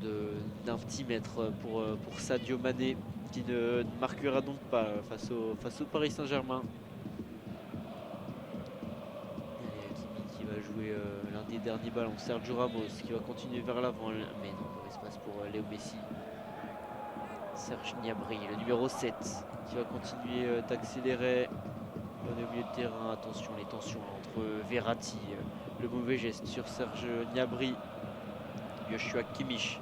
d'un petit mètre pour Sadio Mané qui ne marquera donc pas face au Paris Saint-Germain. Qui va jouer l'un des derniers ballons, Sergio Ramos qui va continuer vers l'avant, mais non, mauvais espace pour Léo Messi. Serge Gnabry, le numéro 7, qui va continuer d'accélérer. On est au milieu de terrain, attention les tensions entre Verratti, le mauvais geste sur Serge Gnabry, Joshua Kimmich.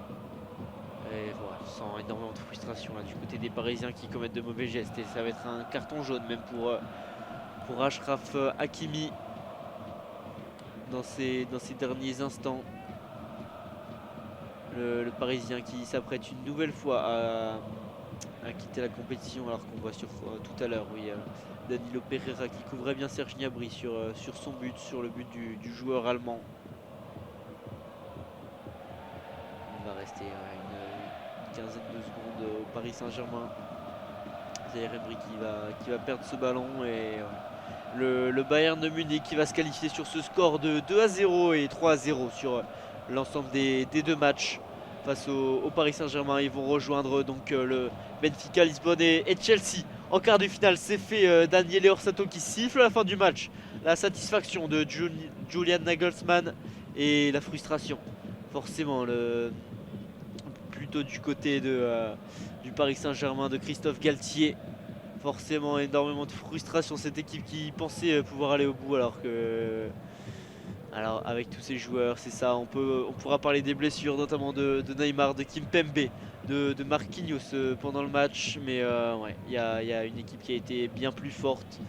Et voilà, je sens énormément de frustration là, du côté des Parisiens qui commettent de mauvais gestes, et ça va être un carton jaune même pour Achraf Hakimi dans ces derniers instants. Le Parisien qui s'apprête une nouvelle fois à quitter la compétition, alors qu'on voit sur tout à l'heure, oui, Danilo Pereira qui couvrait bien Serge Gnabry sur son but, sur le but du joueur allemand. Il va rester une quinzaine de secondes au Paris Saint-Germain. Zaïre Emery qui va perdre ce ballon, et le Bayern de Munich qui va se qualifier sur ce score de 2-0 et 3-0 sur l'ensemble des deux matchs face au Paris Saint-Germain. Ils vont rejoindre donc le Benfica Lisbonne et Chelsea en quart de finale. C'est fait. Daniele Orsato qui siffle à la fin du match. La satisfaction de Julian Nagelsmann et la frustration forcément plutôt du côté du Paris Saint-Germain de Christophe Galtier. Forcément énormément de frustration, cette équipe qui pensait pouvoir aller au bout, alors avec tous ces joueurs, c'est ça, on pourra parler des blessures, notamment de Neymar, de Kimpembe, de Marquinhos pendant le match, mais ouais, il y a une équipe qui a été bien plus forte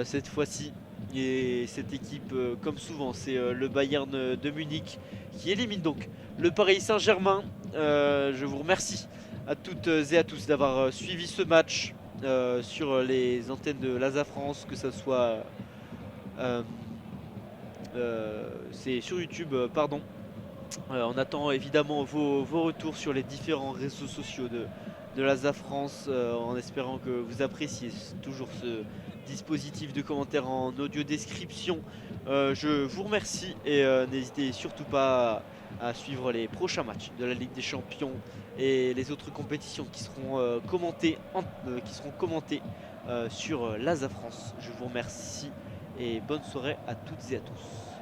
cette fois-ci, et cette équipe, comme souvent, c'est le Bayern de Munich qui élimine donc le Paris Saint-Germain. Je vous remercie à toutes et à tous d'avoir suivi ce match sur les antennes de l'ASA France, que ce soit c'est sur YouTube, pardon. On attend évidemment vos retours sur les différents réseaux sociaux de l'ASA France, en espérant que vous appréciez toujours ce dispositif de commentaires en audio description. Je vous remercie, et n'hésitez surtout pas à suivre les prochains matchs de la Ligue des Champions et les autres compétitions qui seront commentées sur l'ASA France. Je vous remercie et bonne soirée à toutes et à tous.